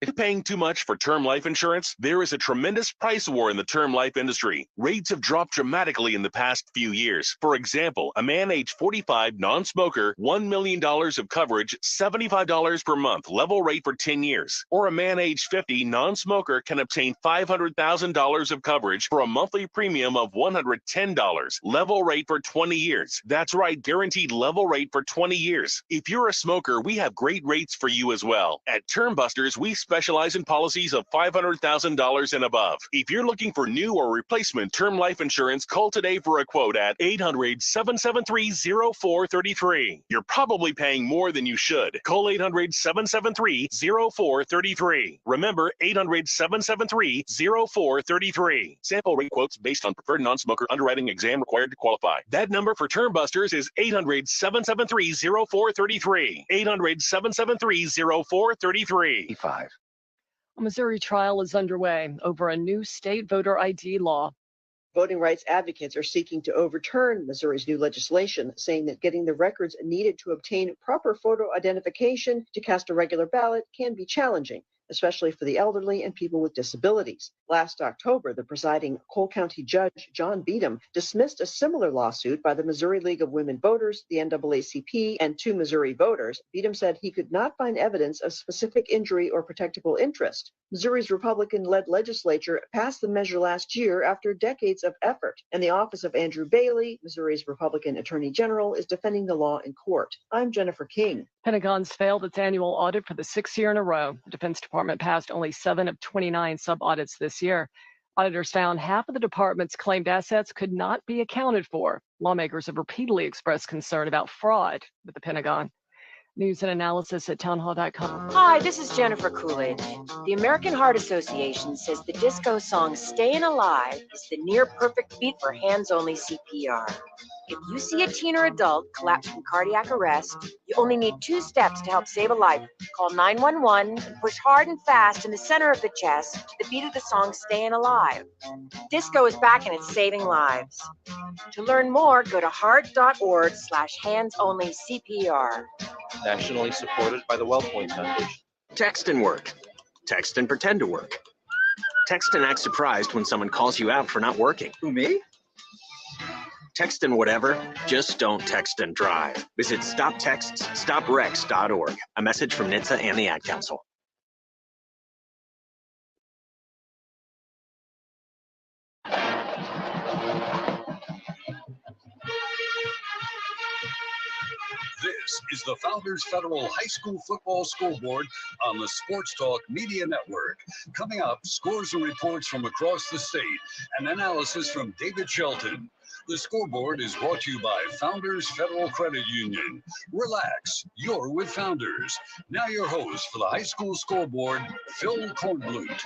S26: If you're paying too much for term life insurance, there is a tremendous price war in the term life industry. Rates have dropped dramatically in the past few years. For example, a man age 45, non-smoker, $1 million of coverage, $75 per month, level rate for 10 years. Or a man age 50, non-smoker can obtain $500,000 of coverage for a monthly premium of $110, level rate for 20 years. That's right, guaranteed level rate for 20 years. If you're a smoker, we have great rates for you as well. At Term Busters, we specialize in policies of $500,000 and above. If you're looking for new or replacement term life insurance, call today for a quote at 800-773-0433. You're probably paying more than you should. Call 800-773-0433. Remember, 800-773-0433. Sample rate quotes based on preferred non-smoker underwriting exam required to qualify. That number for Term Busters is 800-773-0433. 800-773-0433.
S14: 5.
S13: A Missouri trial is underway over a new state voter ID law.
S27: Voting rights advocates are seeking to overturn Missouri's new legislation, saying that getting the records needed to obtain proper photo identification to cast a regular ballot can be challenging, especially for the elderly and people with disabilities. Last October, the presiding Cole County Judge John Beadham dismissed a similar lawsuit by the Missouri League of Women Voters, the NAACP, and 2 Missouri voters. Beadham said he could not find evidence of specific injury or protectable interest. Missouri's Republican-led legislature passed the measure last year after decades of effort, and the office of Andrew Bailey, Missouri's Republican Attorney General, is defending the law in court. I'm Jennifer King.
S13: Pentagon's failed its annual audit for the 6th year in a row. The Defense Department passed only 7 of 29 sub-audits this year. Auditors found half of the department's claimed assets could not be accounted for. Lawmakers have repeatedly expressed concern about fraud with the Pentagon. News and analysis at townhall.com.
S28: Hi, this is Jennifer Coolidge. The American Heart Association says the disco song Stayin' Alive is the near-perfect beat for hands-only CPR. If you see a teen or adult collapse from cardiac arrest, you only need 2 steps to help save a life. Call 911 and push hard and fast in the center of the chest to the beat of the song Stayin' Alive. Disco is back and it's saving lives. To learn more, go to heart.org/hands-only CPR.
S29: Nationally supported by the WellPoint Foundation.
S4: Text and work. Text and pretend to work. Text and act surprised when someone calls you out for not working. Who, me? Text and whatever, just don't text and drive. Visit StopTextsStopWrecks.org. A message from NHTSA and the Ad Council.
S1: This is the Founders Federal High School Football Scoreboard on the Sports Talk Media Network. Coming up, scores and reports from across the state and analysis from David Shelton. The Scoreboard is brought to you by Founders Federal Credit Union. Relax, you're with Founders. Now your host for the High School Scoreboard, Phil Kornblut.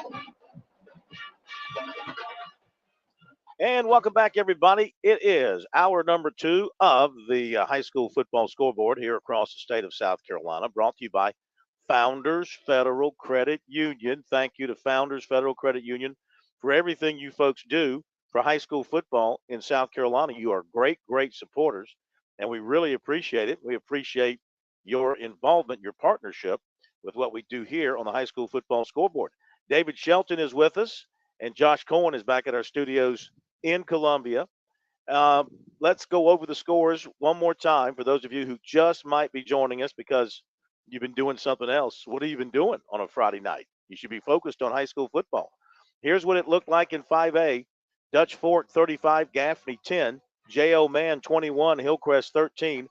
S2: And welcome back, everybody. It is hour number 2 of the high school football scoreboard here across the state of South Carolina, brought to you by Founders Federal Credit Union. Thank you to Founders Federal Credit Union for everything you folks do for high school football in South Carolina. You are great, great supporters, and we really appreciate it. We appreciate your involvement, your partnership with what we do here on the high school football scoreboard. David Shelton is with us, and Josh Cohen is back at our studios in Columbia. Let's go over the scores one more time for those of you who just might be joining us because you've been doing something else. What have you been doing on a Friday night? You should be focused on high school football. Here's what it looked like in 5A. Dutch Fork 35, Gaffney 10, J.O. Mann 21, Hillcrest 13,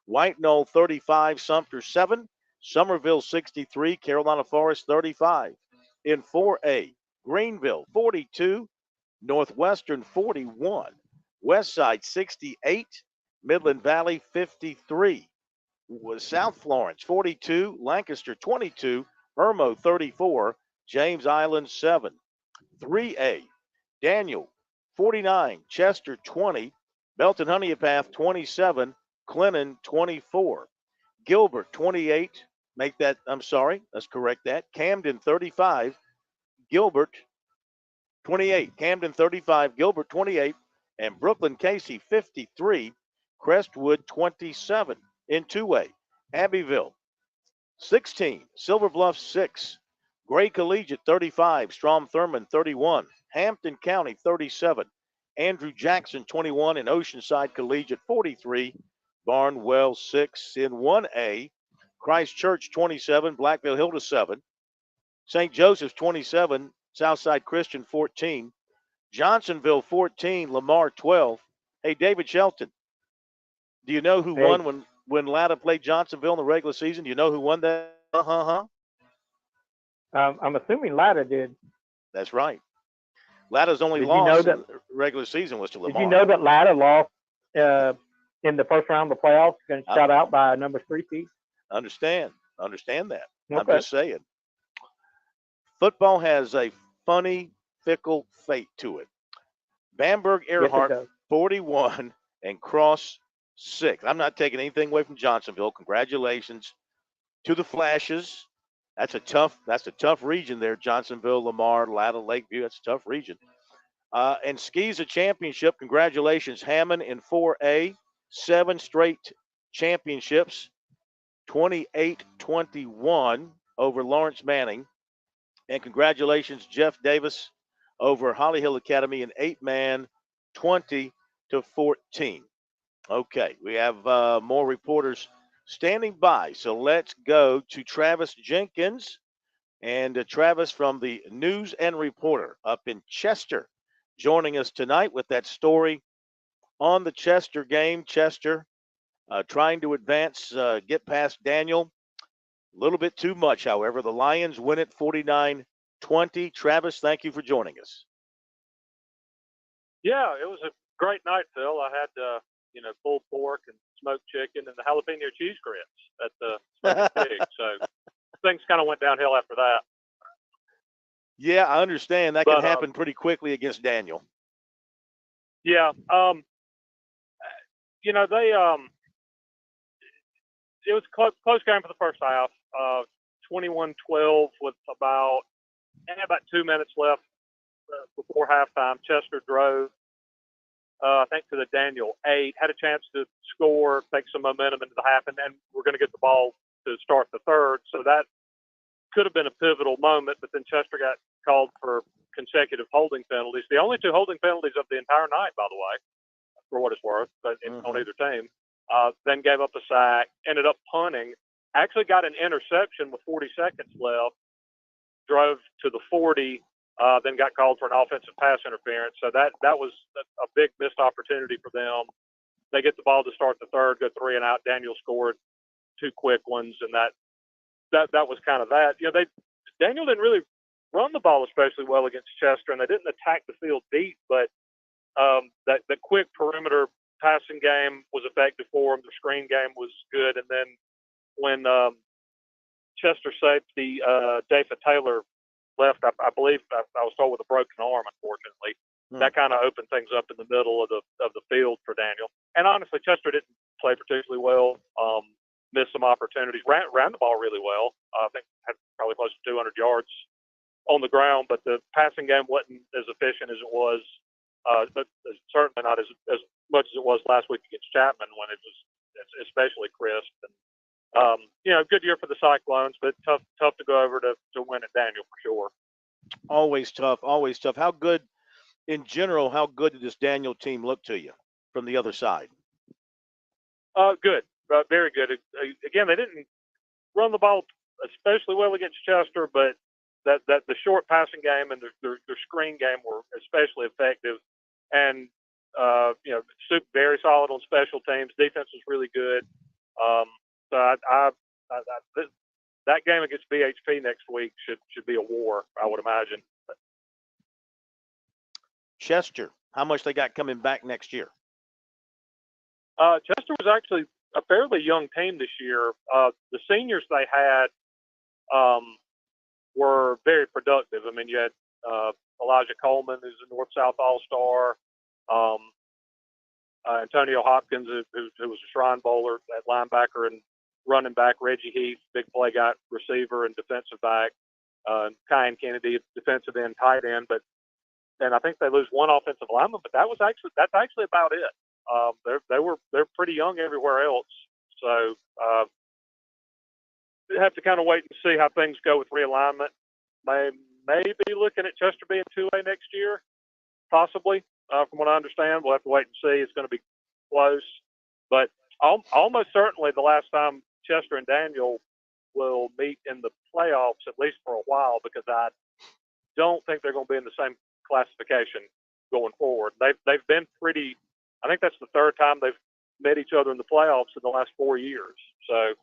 S2: White Knoll 35, Sumter 7, Somerville 63, Carolina Forest 35. In 4A, Greenville 42, Northwestern 41, Westside 68, Midland Valley 53, South Florence 42, Lancaster 22, Irmo 34, James Island 7. 3A, Daniel 49, Chester 20, Belton Honeypath 27, Clinton 24, Gilbert 28, let's correct that, Camden 35, Gilbert 28, Camden 35, Gilbert 28, and Brooklyn Casey 53, Crestwood 27. In 2A, Abbeville 16, Silver Bluff 6, Gray Collegiate 35, Strom Thurmond 31, Hampton County 37, Andrew Jackson 21, and Oceanside Collegiate 43, Barnwell 6. In 1A, Christ Church 27, Blackville Hilda 7, St. Joseph's 27, Southside Christian 14, Johnsonville 14, Lamar 12. Hey, David Shelton, do you know who won when Latta played Johnsonville in the regular season? Do you know who won that?
S6: I'm assuming Latta did.
S2: That's right. Latta's only loss in the regular season was to Lamar.
S6: Did you know that Latta lost in the first round of the playoffs, getting shut out by a number 3 seed?
S2: Understand that.
S6: Okay.
S2: I'm just saying. Football has a funny, fickle fate to it. Bamberg Earhart 41 and Cross 6. I'm not taking anything away from Johnsonville. Congratulations to the Flashes. That's a tough region there. Johnsonville, Lamar, Latta, Lakeview. That's a tough region. And Ski's a championship. Congratulations, Hammond in 4A. 7 straight championships. 28-21 over Lawrence Manning. And congratulations, Jeff Davis over Holly Hill Academy in 8-man, 20-14. Okay, we have more reporters standing by. So let's go to Travis Jenkins. And Travis from the News and Reporter up in Chester, joining us tonight with that story on the Chester game. Chester trying to advance, get past Daniel. A little bit too much, however. The Lions win it 49-20. Travis, thank you for joining us.
S12: Yeah, it was a great night, Phil. I had, pulled pork and smoked chicken and the jalapeno cheese grits at the Pig. So things kind of went downhill after that.
S2: Yeah, I understand. That can happen pretty quickly against Daniel.
S12: Yeah. It was a close game for the first half. 21-12 with about 2 minutes left before halftime. Chester drove, I think, to the Daniel 8, had a chance to score, take some momentum into the half, and we're going to get the ball to start the third. So that could have been a pivotal moment, but then Chester got called for consecutive holding penalties. The only 2 holding penalties of the entire night, by the way, for what it's worth, but on either team. Then gave up a sack, ended up punting, actually got an interception with 40 seconds left, drove to the 40, then got called for an offensive pass interference. So that was a big missed opportunity for them. They get the ball to start the third, go 3 and out. Daniel scored 2 quick ones, and that was kind of that. Daniel didn't really run the ball especially well against Chester, and they didn't attack the field deep, but that quick perimeter passing game was effective for them. The screen game was good, and then when Chester safety David Taylor left, I believe I was told with a broken arm, unfortunately. That kind of opened things up in the middle of the field for Daniel. And honestly, Chester didn't play particularly well. Missed some opportunities. Ran the ball really well. I think had probably close to 200 yards on the ground, but the passing game wasn't as efficient as it was. But certainly not as much as it was last week against Chapman, when it was especially crisp. And good year for the Cyclones, but tough to go over to win at Daniel for sure.
S2: Always tough. Always tough. How good, in general, how good did this Daniel team look to you from the other side?
S12: Good. Very good. Again, they didn't run the ball especially well against Chester, but that the short passing game and their screen game were especially effective. And very solid on special teams. Defense was really good. So that game against BHP next week should be a war, I would imagine.
S2: Chester, how much they got coming back next year?
S12: Chester was actually a fairly young team this year. The seniors they had were very productive. I mean, you had Elijah Coleman, who's a North-South All-Star, Antonio Hopkins, who was a Shrine Bowler at linebacker, and running back Reggie Heath, big play guy, receiver and defensive back, Kyan Kennedy, defensive end, tight end. And I think they lose one offensive lineman, but that's actually about it. They're pretty young everywhere else, so you have to kind of wait and see how things go with realignment. Maybe looking at Chester being 2A next year, possibly. From what I understand, we'll have to wait and see. It's going to be close, but almost certainly the last time Chester and Daniel will meet in the playoffs, at least for a while, because I don't think they're going to be in the same classification going forward. They've been pretty. I think that's the third time they've met each other in the playoffs in the last 4 years. So,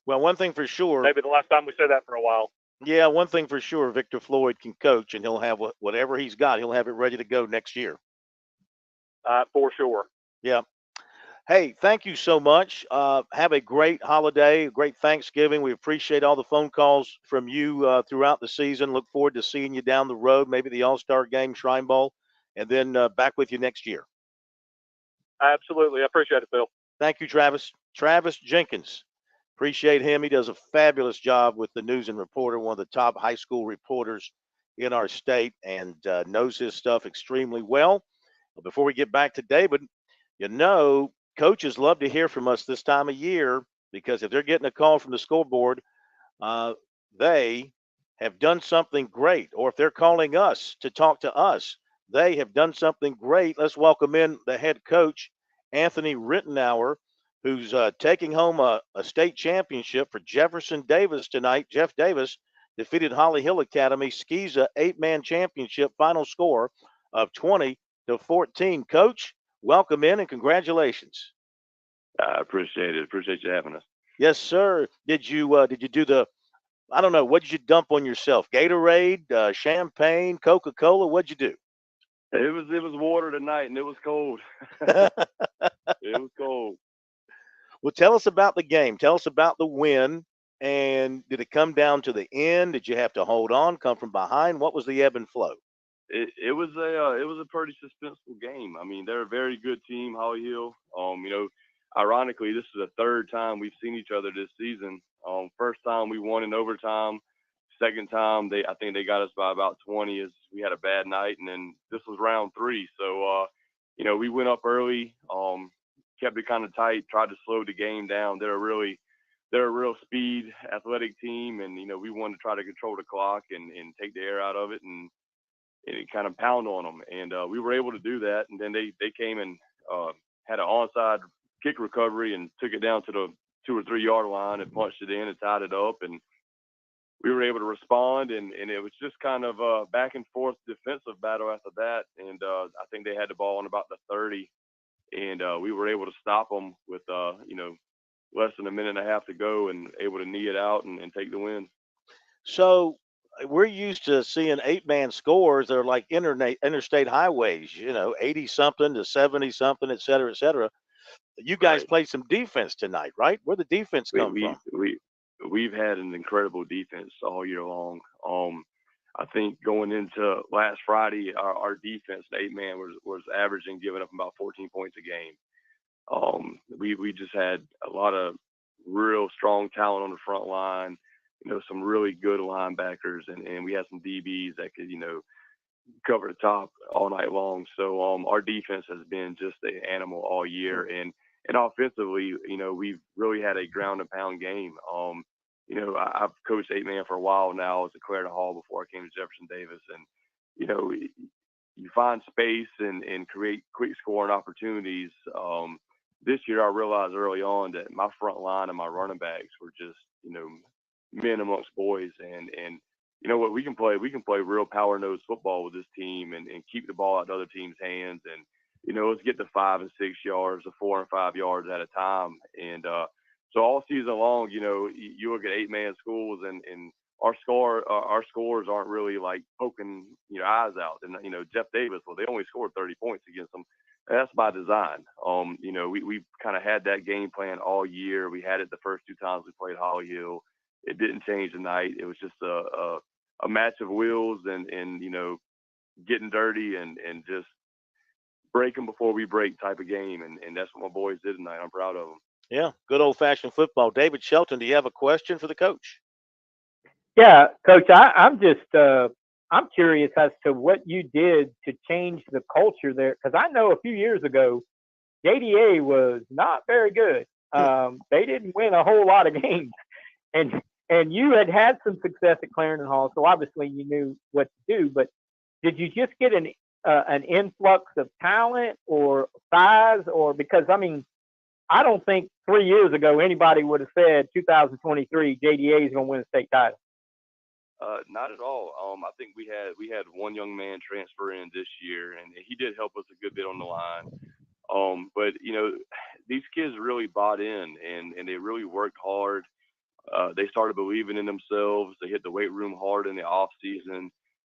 S2: well, one thing for sure.
S12: Maybe the last time we said that for a while.
S2: Yeah, one thing for sure, Victor Floyd can coach, and he'll have whatever he's got. He'll have it ready to go next year.
S12: For sure.
S2: Yeah. Hey, thank you so much. Have a great holiday, a great Thanksgiving. We appreciate all the phone calls from you throughout the season. Look forward to seeing you down the road, maybe the All-Star Game, Shrine Bowl, and then back with you next year.
S12: Absolutely. I appreciate it, Bill.
S2: Thank you, Travis. Travis Jenkins. Appreciate him. He does a fabulous job with the News and Reporter, one of the top high school reporters in our state, and knows his stuff extremely well. Before we get back to David, coaches love to hear from us this time of year, because if they're getting a call from the scoreboard, they have done something great. Or if they're calling us to talk to us, they have done something great. Let's welcome in the head coach, Anthony Rittenauer, who's taking home a state championship for Jefferson Davis tonight. Jeff Davis defeated Holly Hill Academy, Skeeza 8-man championship, final score of 20-14. Coach, welcome in and congratulations.
S15: I appreciate it. Appreciate you having us.
S2: Yes, sir. Did you do the, I don't know, what did you dump on yourself? Gatorade, champagne, Coca-Cola? What'd you do?
S15: It was water tonight, and it was cold. It was cold.
S2: Well, tell us about the game. Tell us about the win. And did it come down to the end? Did you have to hold on, come from behind? What was the ebb and flow?
S15: It was a pretty suspenseful game. I mean, they're a very good team, Holly Hill. Ironically, this is the third time we've seen each other this season. First time we won in overtime. Second time, I think they got us by about 20 as we had a bad night, and then this was round 3. So, we went up early, kept it kind of tight, tried to slow the game down. They're a really they're a real speed, athletic team, and we wanted to try to control the clock and take the air out of it and kind of pound on them, and we were able to do that. And then they came and had an onside kick recovery and took it down to the 2 or 3 yard line and punched it in and tied it up, and we were able to respond, and it was just kind of a back and forth defensive battle after that. And I think they had the ball on about the 30, and we were able to stop them with less than a minute and a half to go, and able to knee it out and take the win.
S2: So we're used to seeing 8-man scores that are like interstate highways, 80 something to 70 something, et cetera, et cetera. You guys played some defense tonight, right? Where'd the defense come from?
S15: We've had an incredible defense all year long. I think going into last Friday, our defense, the 8-man, was averaging, giving up about 14 points a game. We just had a lot of real strong talent on the front line, some really good linebackers, and we had some DBs that could, cover the top all night long. So our defense has been just an animal all year, and offensively, we've really had a ground and pound game. I've coached 8-man for a while now. I was at Clarendon Hall before I came to Jefferson Davis, and you find space and create quick scoring opportunities. This year, I realized early on that my front line and my running backs were just, men amongst boys, and you know what, we can play real power nose football with this team and keep the ball out of other teams' hands, and let's get to 5 and 6 yards or 4 and 5 yards at a time. And so all season long, you look at 8-man schools, and our scores aren't really like poking eyes out. And Jeff Davis, well, they only scored 30 points against them. That's by design. We kind of had that game plan all year. We had it the first 2 times we played Holly Hill. It didn't change tonight. It was just a match of wills and getting dirty and just breaking before we break type of game. And that's what my boys did tonight. I'm proud of them.
S2: Yeah, good old-fashioned football. David Shelton, do you have a question for the coach?
S6: Yeah, Coach, I'm just I'm curious as to what you did to change the culture there, because I know a few years ago, JDA was not very good. They didn't win a whole lot of games, and you had some success at Clarendon Hall, so obviously you knew what to do. But did you just get an influx of talent or size, or because I don't think 3 years ago anybody would have said 2023 JDA is going to win a state title.
S15: Not at all. I think we had one young man transfer in this year, and he did help us a good bit on the line. But these kids really bought in, and they really worked hard. They started believing in themselves. They hit the weight room hard in the off season.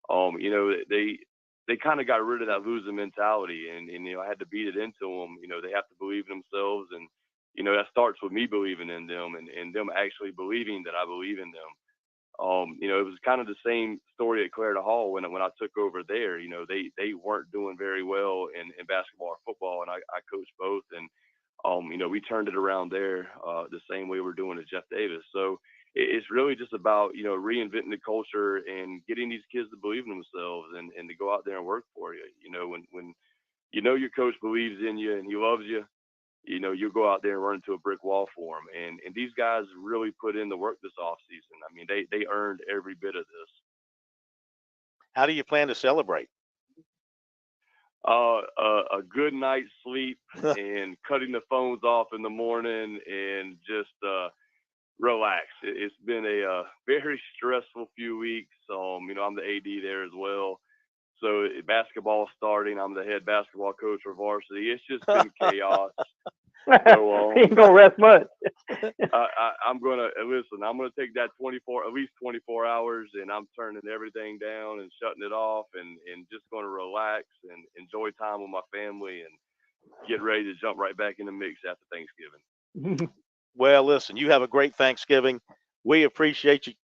S15: They kind of got rid of that losing mentality, and I had to beat it into them. They have to believe in themselves, and that starts with me believing in them and them actually believing that I believe in them. It was kind of the same story at Clarendon Hall when I took over there. They weren't doing very well in basketball or football, and I coached both, and we turned it around there the same way we're doing at Jeff Davis. So it's really just about reinventing the culture and getting these kids to believe in themselves and to go out there and work for you. When your coach believes in you and he loves you, you'll go out there and run into a brick wall for them. And these guys really put in the work this offseason. I mean, they earned every bit of this.
S2: How do you plan to celebrate?
S15: A good night's sleep and cutting the phones off in the morning and just relax. It's been a very stressful few weeks. I'm the AD there as well. So basketball starting, I'm the head basketball coach for varsity. It's just been chaos. So,
S6: he ain't gonna rest much.
S15: I'm gonna take that at least 24 hours, and I'm turning everything down and shutting it off, and just gonna relax and enjoy time with my family and get ready to jump right back in the mix after Thanksgiving.
S2: Well, listen, you have a great Thanksgiving. We appreciate you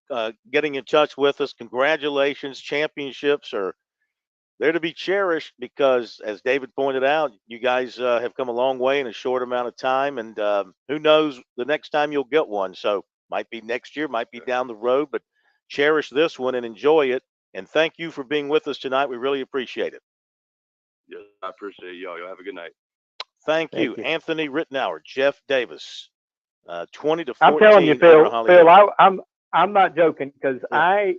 S2: getting in touch with us. Congratulations. Championships are they're to be cherished because, as David pointed out, you guys have come a long way in a short amount of time, and who knows the next time you'll get one. So might be next year, might be down the road, but cherish this one and enjoy it. And thank you for being with us tonight. We really appreciate it.
S15: Yes, I appreciate y'all. Y'all have a good night.
S2: Thank you. Anthony Rittenauer, Jeff Davis. 20 to 14.
S6: I'm telling you,
S2: over Holly
S6: Phil,
S2: Hill.
S6: I'm not joking because a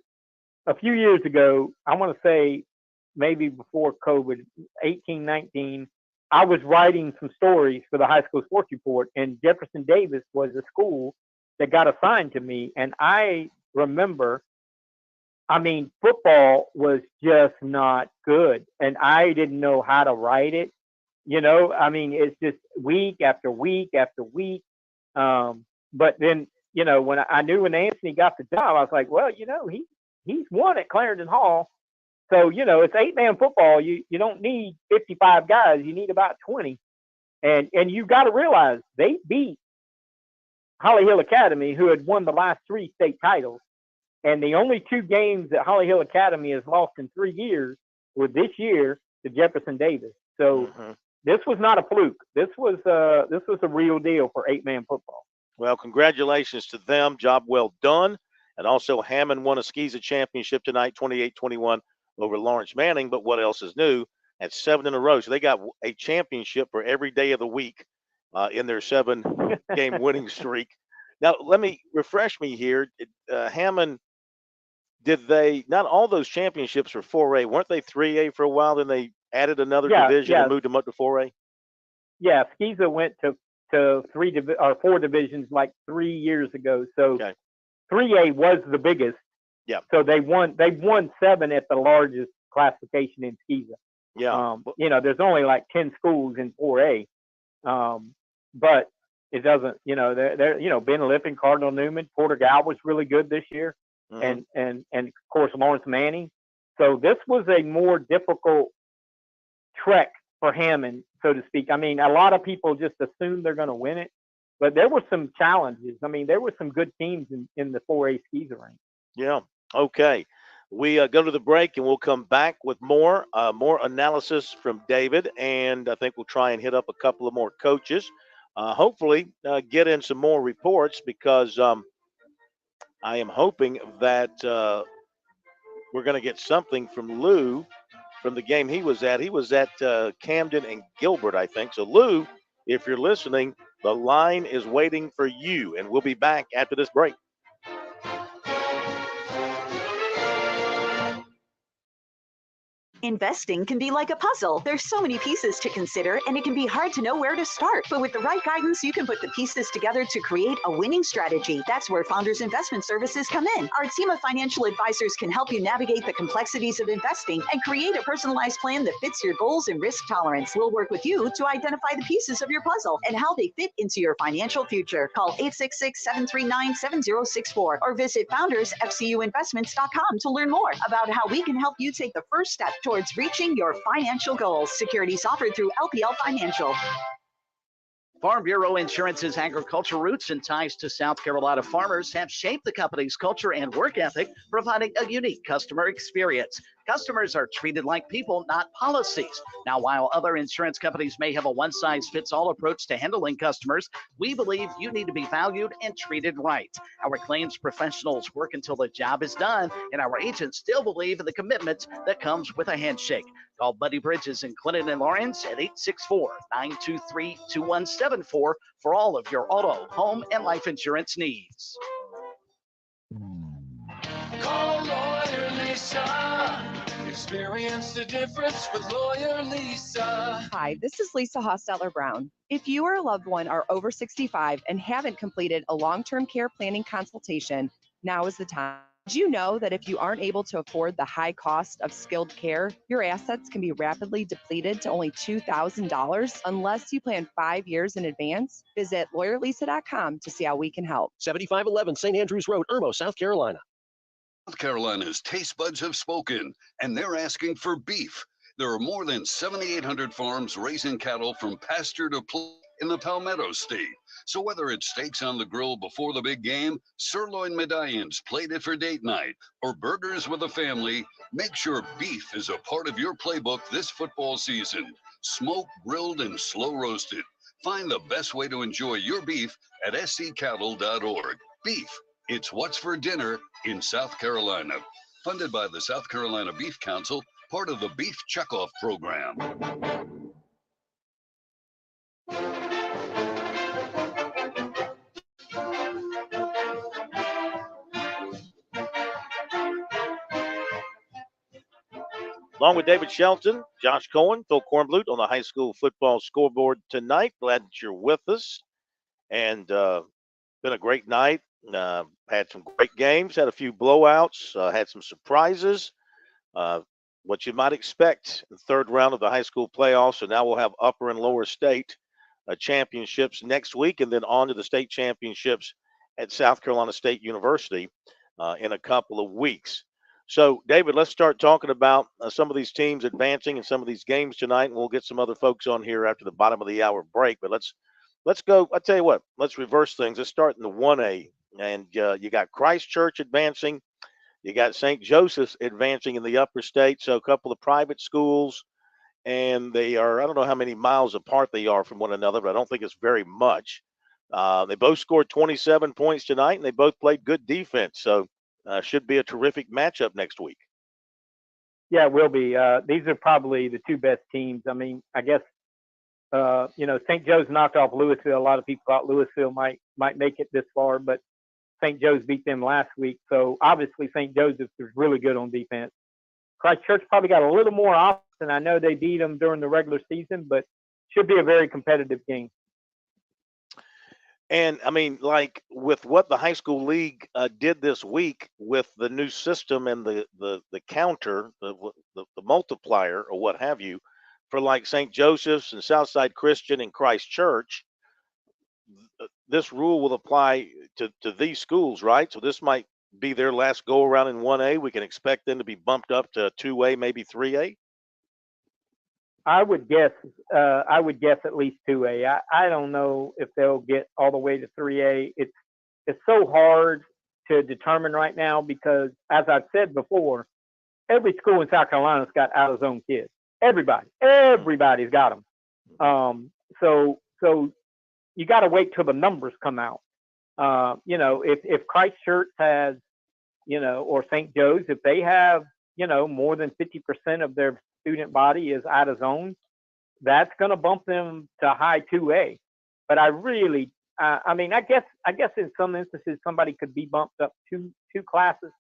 S6: few years ago, I want to say maybe before COVID, 18, 19, I was writing some stories for the high school sports report, and Jefferson Davis was a school that got assigned to me. And I remember, I mean, football was just not good, and I didn't know how to write it. You know, I mean, it's just week after week after week. But then, you know, when I knew when Anthony got the job, I was like, well, you know, he's won at Clarendon Hall. So, you know, it's 8-man football. You don't need 55 guys. You need about 20. And you got to realize they beat Holly Hill Academy, who had won the last 3 state titles. And the only 2 games that Holly Hill Academy has lost in 3 years were this year to Jefferson Davis. So this was not a fluke. This was a real deal for 8-man football.
S2: Well, congratulations to them. Job well done. And also Hammond won a SCISA championship tonight, 28-21 over Lawrence Manning. But what else is new? At 7 in a row. So they got a championship for every day of the week in their 7-game winning streak. Now, let me refresh me here. Hammond, did they – not all those championships were 4A. Weren't they 3A for a while? Then they added another division and moved them up to 4A?
S6: Yeah, SCISA went to 4 divisions like 3 years ago. So 3A was the biggest.
S2: Yeah.
S6: So they won 7 at the largest classification in SCISA.
S2: Yeah.
S6: You know, there's only like 10 schools in 4A. But it doesn't, you know, they're you know, Ben Lippin, Cardinal Newman, Porter Gal was really good this year. And of course Lawrence Manning. So this was a more difficult trek for Hammond, so to speak. I mean, a lot of people just assume they're going to win it, but there were some challenges. I mean, there were some good teams in the 4A SCISA rank.
S2: Yeah. Okay. We go to the break and we'll come back with more analysis from David. And I think we'll try and hit up a couple of more coaches. Hopefully get in some more reports because I am hoping that we're going to get something from Lou from the game he was at. He was at Camden and Gilbert, I think. So, Lou, if you're listening, the line is waiting for you. And we'll be back after this break.
S16: Investing can be like a puzzle. There's so many pieces to consider, and it can be hard to know where to start. But with the right guidance, you can put the pieces together to create a winning strategy. That's where Founders Investment Services come in. Our team of financial advisors can help you navigate the complexities of investing and create a personalized plan that fits your goals and risk tolerance. We'll work with you to identify the pieces of your puzzle and how they fit into your financial future. Call 866-739-7064 or visit foundersfcuinvestments.com to learn more about how we can help you take the first step towards reaching your financial goals. Securities offered through LPL Financial.
S19: Farm Bureau Insurance's agricultural roots and ties to South Carolina farmers have shaped the company's culture and work ethic, providing a unique customer experience. Customers are treated like people, not policies. Now, while other insurance companies may have a one-size-fits-all approach to handling customers, we believe you need to be valued and treated right. Our claims professionals work until the job is done, and our agents still believe in the commitment that comes with a handshake. Call Buddy Bridges in Clinton and Lawrence at 864-923-2174 for all of your auto, home, and life insurance needs.
S20: Call Lawyer Lisa. Experience the difference with Lawyer Lisa.
S21: Hi, this is Lisa Hosteller-Brown. If you or a loved one are over 65 and haven't completed a long-term care planning consultation, now is the time. Did you know that if you aren't able to afford the high cost of skilled care, your assets can be rapidly depleted to only $2,000 unless you plan 5 years in advance? Visit lawyerlisa.com to see how we can help.
S22: 7511 St. Andrews Road, Irmo, South Carolina.
S1: South Carolina's taste buds have spoken, and they're asking for beef. There are more than 7,800 farms raising cattle from pasture to plate in the Palmetto State. So whether it's steaks on the grill before the big game, sirloin medallions plated for date night, or burgers with a family, make sure beef is a part of your playbook this football season. Smoked, grilled, and slow roasted. Find the best way to enjoy your beef at scattle.org. Beef, it's what's for dinner in South Carolina. Funded by the South Carolina Beef Council, part of the Beef Checkoff Program.
S2: Along with David Shelton, Josh Cohen, Phil Kornblut on the high school football scoreboard tonight. Glad that you're with us. And been a great night. Had some great games, had a few blowouts, had some surprises. What you might expect in the third round of the high school playoffs. So now we'll have upper and lower state championships next week, and then on to the state championships at South Carolina State University in a couple of weeks. So, David, let's start talking about some of these teams advancing and some of these games tonight, and we'll get some other folks on here after the bottom of the hour break. But let's go. I tell you what, let's reverse things. Let's start in the 1A, and you got Christ Church advancing. You got St. Joseph's advancing in the upper state. So a couple of private schools, and they are, I don't know how many miles apart they are from one another, but I don't think it's very much. They both scored 27 points tonight, and they both played good defense. So should be a terrific matchup next week.
S6: Yeah, it will be. These are probably the two best teams. I mean, I guess, St. Joe's knocked off Louisville. A lot of people thought Louisville might make it this far, but St. Joe's beat them last week. So obviously St. Joseph's is really good on defense. Christ Church probably got a little more offense, and I know they beat them during the regular season, but should be a very competitive game.
S2: And I mean, like with what the high school league did this week with the new system and the counter, the multiplier or what have you, for like St. Joseph's and Southside Christian and Christ Church, this rule will apply to these schools, right? So this might be their last go around in 1A. We can expect them to be bumped up to 2A, maybe 3A.
S6: I would guess at least 2A. I don't know if they'll get all the way to 3A. It's so hard to determine right now because, as I've said before, every school in South Carolina's got out of zone kids. Everybody's got them. So you got to wait till the numbers come out. If Christ Church has, or St. Joe's, if they have, more than 50% of their student body is out of zone, that's going to bump them to high 2A. But I really, I guess in some instances somebody could be bumped up two classes.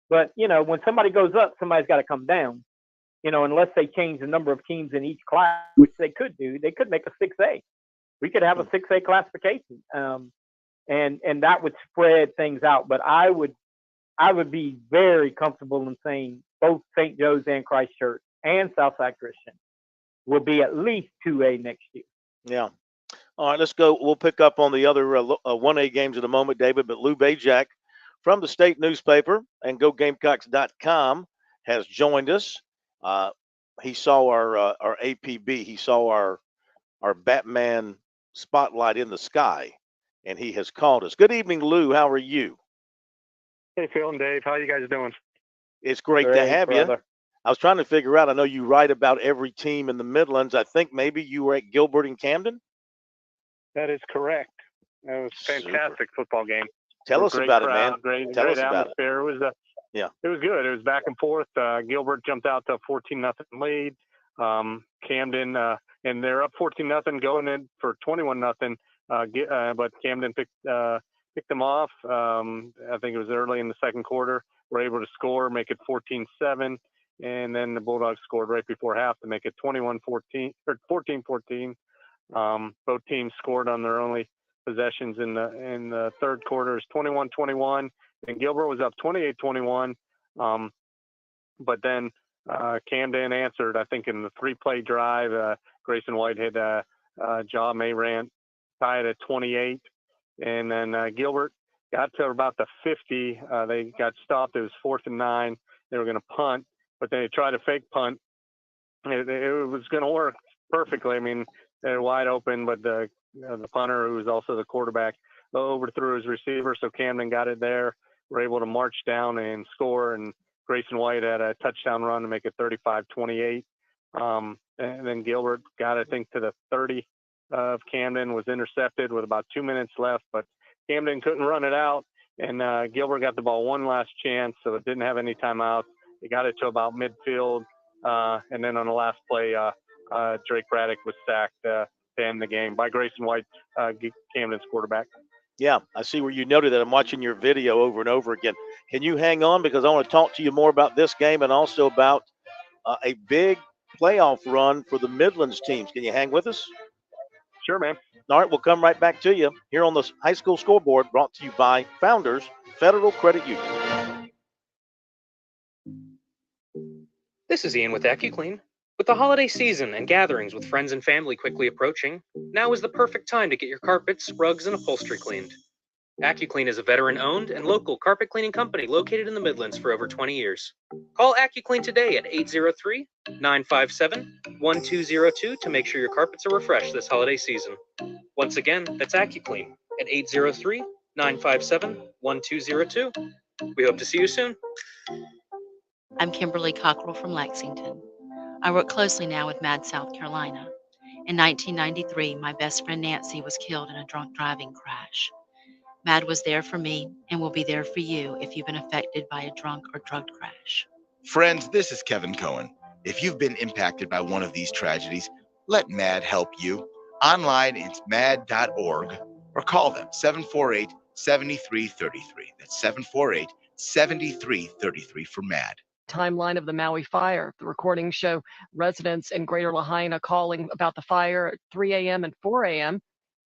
S6: But when somebody goes up, somebody's got to come down. Unless they change the number of teams in each class, which they could do, they could make a 6A. We could have a 6A classification, and that would spread things out. But I would be very comfortable in saying both St. Joe's and Christ Church and Southside Christian will be at least 2A next year.
S2: Yeah. All right, let's go. We'll pick up on the other 1A games in a moment, David. But Lou Bajak from the state newspaper and GoGamecocks.com has joined us. He saw our APB. He saw our Batman spotlight in the sky, and he has called us. Good evening, Lou. How are you?
S3: Hey, Phil and Dave. How you guys doing?
S2: It's great to have you. I was trying to figure out, I know you write about every team in the Midlands. I think maybe you were at Gilbert and Camden?
S3: That is correct. It was a fantastic football game.
S2: Tell us about it, man.
S3: Great
S2: Tell us about it.
S3: It was it was good. It was back and forth. Gilbert jumped out to a 14-0 lead. Camden, and they're up 14-0 going in for 21-0. But Camden picked them off. I think it was early in the second quarter. Were able to score, make it 14-7, and then the Bulldogs scored right before half to make it 21-14 or 14-14. Both teams scored on their only possessions in the third quarter. Is 21-21, and Gilbert was up 28-21. But then Camden answered, I think, in the 3-play drive. Grayson White hit Jaw Mayrant, tied at 28, and then Gilbert got to about the 50. They got stopped. It was 4th and 9. They were going to punt, but they tried a fake punt. It was going to work perfectly. I mean, they're wide open, but the punter, who was also the quarterback, overthrew his receiver, so Camden got it there. Were able to march down and score, and Grayson White had a touchdown run to make it 35-28. And then Gilbert got, I think, to the 30 of Camden, was intercepted with about 2 minutes left, but Camden couldn't run it out, and Gilbert got the ball one last chance, so it didn't have any timeouts. They got it to about midfield, and then on the last play, Drake Braddock was sacked to end the game by Grayson White, Camden's quarterback.
S2: Yeah, I see where you noted that. I'm watching your video over and over again. Can you hang on, because I want to talk to you more about this game and also about a big playoff run for the Midlands teams. Can you hang with us?
S3: Sure, man.
S2: All right, we'll come right back to you here on the High School Scoreboard, brought to you by Founders Federal Credit Union.
S5: This is Ian with AccuClean. With the holiday season and gatherings with friends and family quickly approaching, now is the perfect time to get your carpets, rugs, and upholstery cleaned. AccuClean is a veteran-owned and local carpet cleaning company located in the Midlands for over 20 years. Call AccuClean today at 803-957-1202 to make sure your carpets are refreshed this holiday season. Once again, that's AccuClean at 803-957-1202. We hope to see you soon.
S8: I'm Kimberly Cockrell from Lexington. I work closely now with MAD South Carolina. In 1993, my best friend Nancy was killed in a drunk driving crash. MAD was there for me and will be there for you if you've been affected by a drunk or drugged crash.
S9: Friends, this is Kevin Cohen. If you've been impacted by one of these tragedies, let MAD help you. Online, it's mad.org or call them 748-7333. That's 748-7333 for MAD.
S13: Timeline of the Maui fire. The recordings show residents in Greater Lahaina calling about the fire at 3 a.m. and 4 a.m.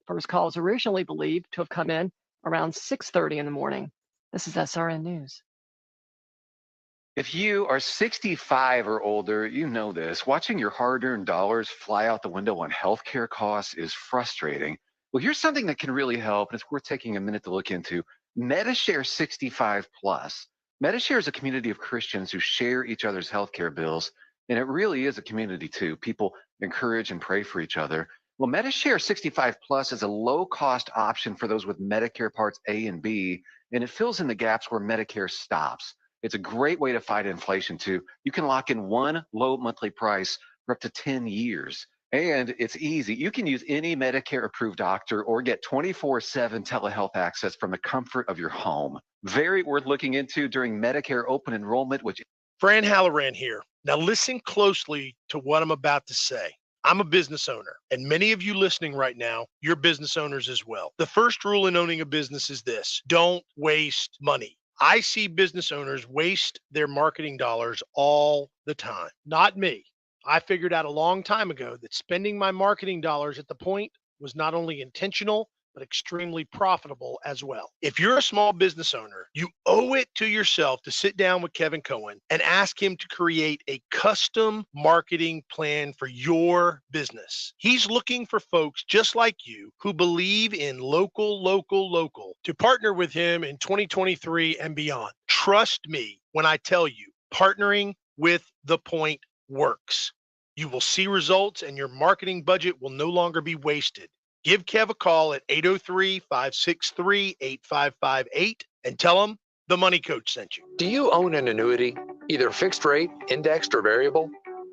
S13: First calls originally believed to have come in around 6:30 in the morning. This is SRN News.
S14: If you are 65 or older, you know this. Watching your hard-earned dollars fly out the window on healthcare costs is frustrating. Well, here's something that can really help, and it's worth taking a minute to look into. MediShare 65 Plus. MediShare is a community of Christians who share each other's healthcare bills, and it really is a community too. People encourage and pray for each other. Well, MediShare 65 Plus is a low-cost option for those with Medicare Parts A and B, and it fills in the gaps where Medicare stops. It's a great way to fight inflation too. You can lock in one low monthly price for up to 10 years. And it's easy. You can use any Medicare-approved doctor or get 24/7 telehealth access from the comfort of your home. Very worth looking into during Medicare open enrollment, which...
S17: Fran Halloran here. Now listen closely to what I'm about to say. I'm a business owner, and many of you listening right now, you're business owners as well. The first rule in owning a business is this: don't waste money. I see business owners waste their marketing dollars all the time. Not me. I figured out a long time ago that spending my marketing dollars at the point was not only intentional, but extremely profitable as well. If you're a small business owner, you owe it to yourself to sit down with Kevin Cohen and ask him to create a custom marketing plan for your business. He's looking for folks just like you who believe in local to partner with him in 2023 and beyond. Trust me when I tell you, partnering with The Point works. You will see results and your marketing budget will no longer be wasted. Give Kev a call at 803-563-8558 and tell him the Money Coach sent you.
S18: Do you own an annuity, either fixed rate, indexed, or variable?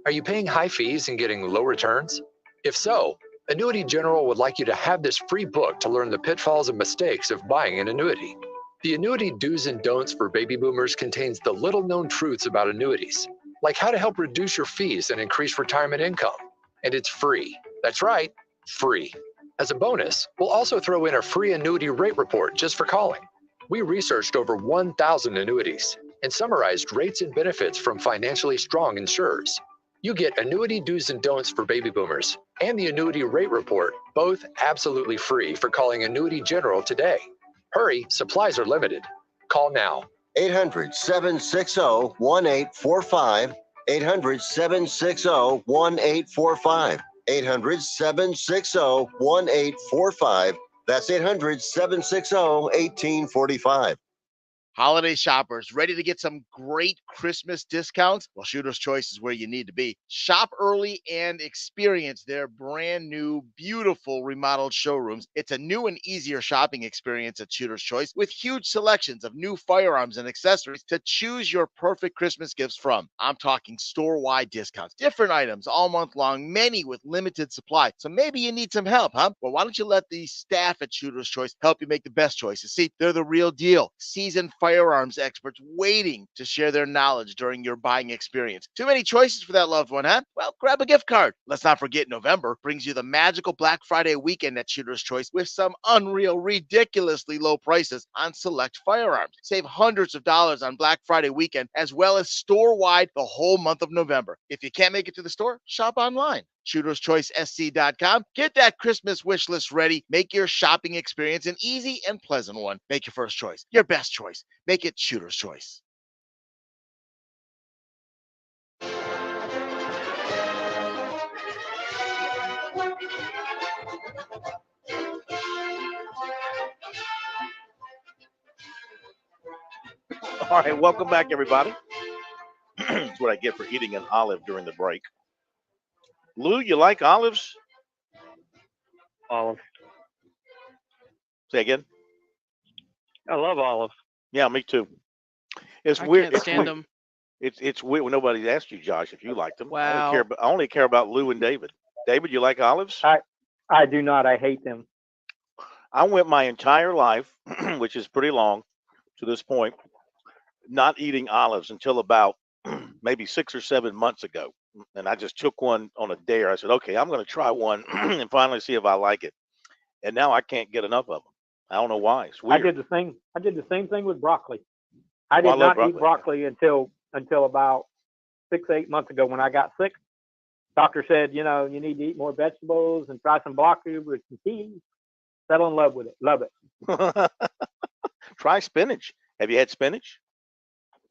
S18: Are you paying high fees and getting low returns? If so, Annuity General would like you to have this free book to learn the pitfalls and mistakes of buying an annuity. The Annuity Do's and Don'ts for Baby Boomers contains the little-known truths about annuities, like how to help reduce your fees and increase retirement income. And it's free. That's right, free. As a bonus, we'll also throw in a free annuity rate report just for calling. We researched over 1,000 annuities and summarized rates and benefits from financially strong insurers. You get Annuity Do's and Don'ts for Baby Boomers and the Annuity Rate Report, both absolutely free for calling Annuity General today. Hurry, supplies are limited. Call now.
S23: 800-760-1845. 800-760-1845. 800-760-1845. That's 800-760-1845.
S24: Holiday shoppers, ready to get some great Christmas discounts? Well, Shooter's Choice is where you need to be. Shop early and experience their brand new, beautiful remodeled showrooms. It's a new and easier shopping experience at Shooter's Choice with huge selections of new firearms and accessories to choose your perfect Christmas gifts from. I'm talking store-wide discounts, different items all month long, many with limited supply. So maybe you need some help, huh? Well, why don't you let the staff at Shooter's Choice help you make the best choices? See, they're the real deal. Seasoned firearms experts waiting to share their knowledge during your buying experience. Too many choices for that loved one, huh? Well, grab a gift card. Let's not forget November brings you the magical Black Friday weekend at Shooter's Choice with some unreal, ridiculously low prices on select firearms. Save hundreds of dollars on Black Friday weekend as well as store-wide the whole month of November. If you can't make it to the store, shop online. ShootersChoiceSC.com. Get that Christmas wish list ready. Make your shopping experience an easy and pleasant one. Make your first choice, your best choice. Make it Shooter's Choice.
S2: All right, welcome back, everybody. That's what I get for eating an olive during the break. Lou, you like olives?
S3: Olives.
S2: Say again?
S3: I love olives.
S2: Yeah, me too. It's
S4: I
S2: weird.
S4: can't stand them.
S2: It's weird when nobody's asked you, Josh, if you liked them.
S4: Wow.
S2: I only care about Lou and David. David, you like olives?
S6: I do not. I hate them.
S2: I went my entire life, which is pretty long to this point, not eating olives until about maybe 6 or 7 months ago. And I just took one on a dare. I said, okay, I'm going to try one and finally see if I like it. And now I can't get enough of them. I don't know why. It's weird.
S6: I did the same thing with broccoli. I did not eat broccoli until about 6, 8 months ago when I got sick. Doctor said, you need to eat more vegetables and try some broccoli with some cheese. Fell in love with it. Love it.
S2: Try spinach. Have you had spinach?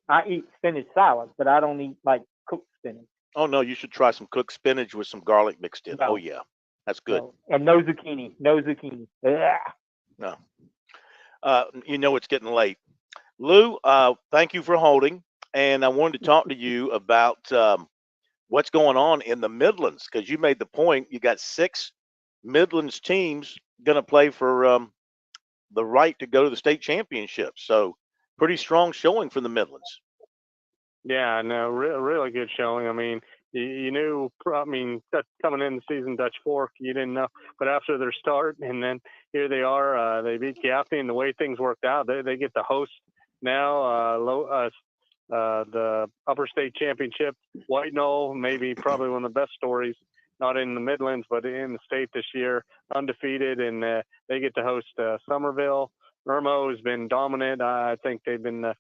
S6: I eat spinach salad, but I don't eat like cooked spinach.
S2: Oh no, you should try some cooked spinach with some garlic mixed in.
S6: No.
S2: Oh yeah, that's good.
S6: No. And no zucchini. No zucchini. Ugh.
S2: No. It's getting late. Lou, thank you for holding. And I wanted to talk to you about what's going on in the Midlands, because you made the point you got 6 Midlands teams going to play for the right to go to the state championship. So pretty strong showing for the Midlands.
S3: Yeah, no, really good showing. I mean, you knew, coming in the season, Dutch Fork, you didn't know. But after their start, and then here they are, they beat Gaffney, and the way things worked out, they get to host now the Upper State Championship. White Knoll, probably one of the best stories, not in the Midlands, but in the state this year, undefeated, and they get to host Somerville. Irmo has been dominant. I think they've been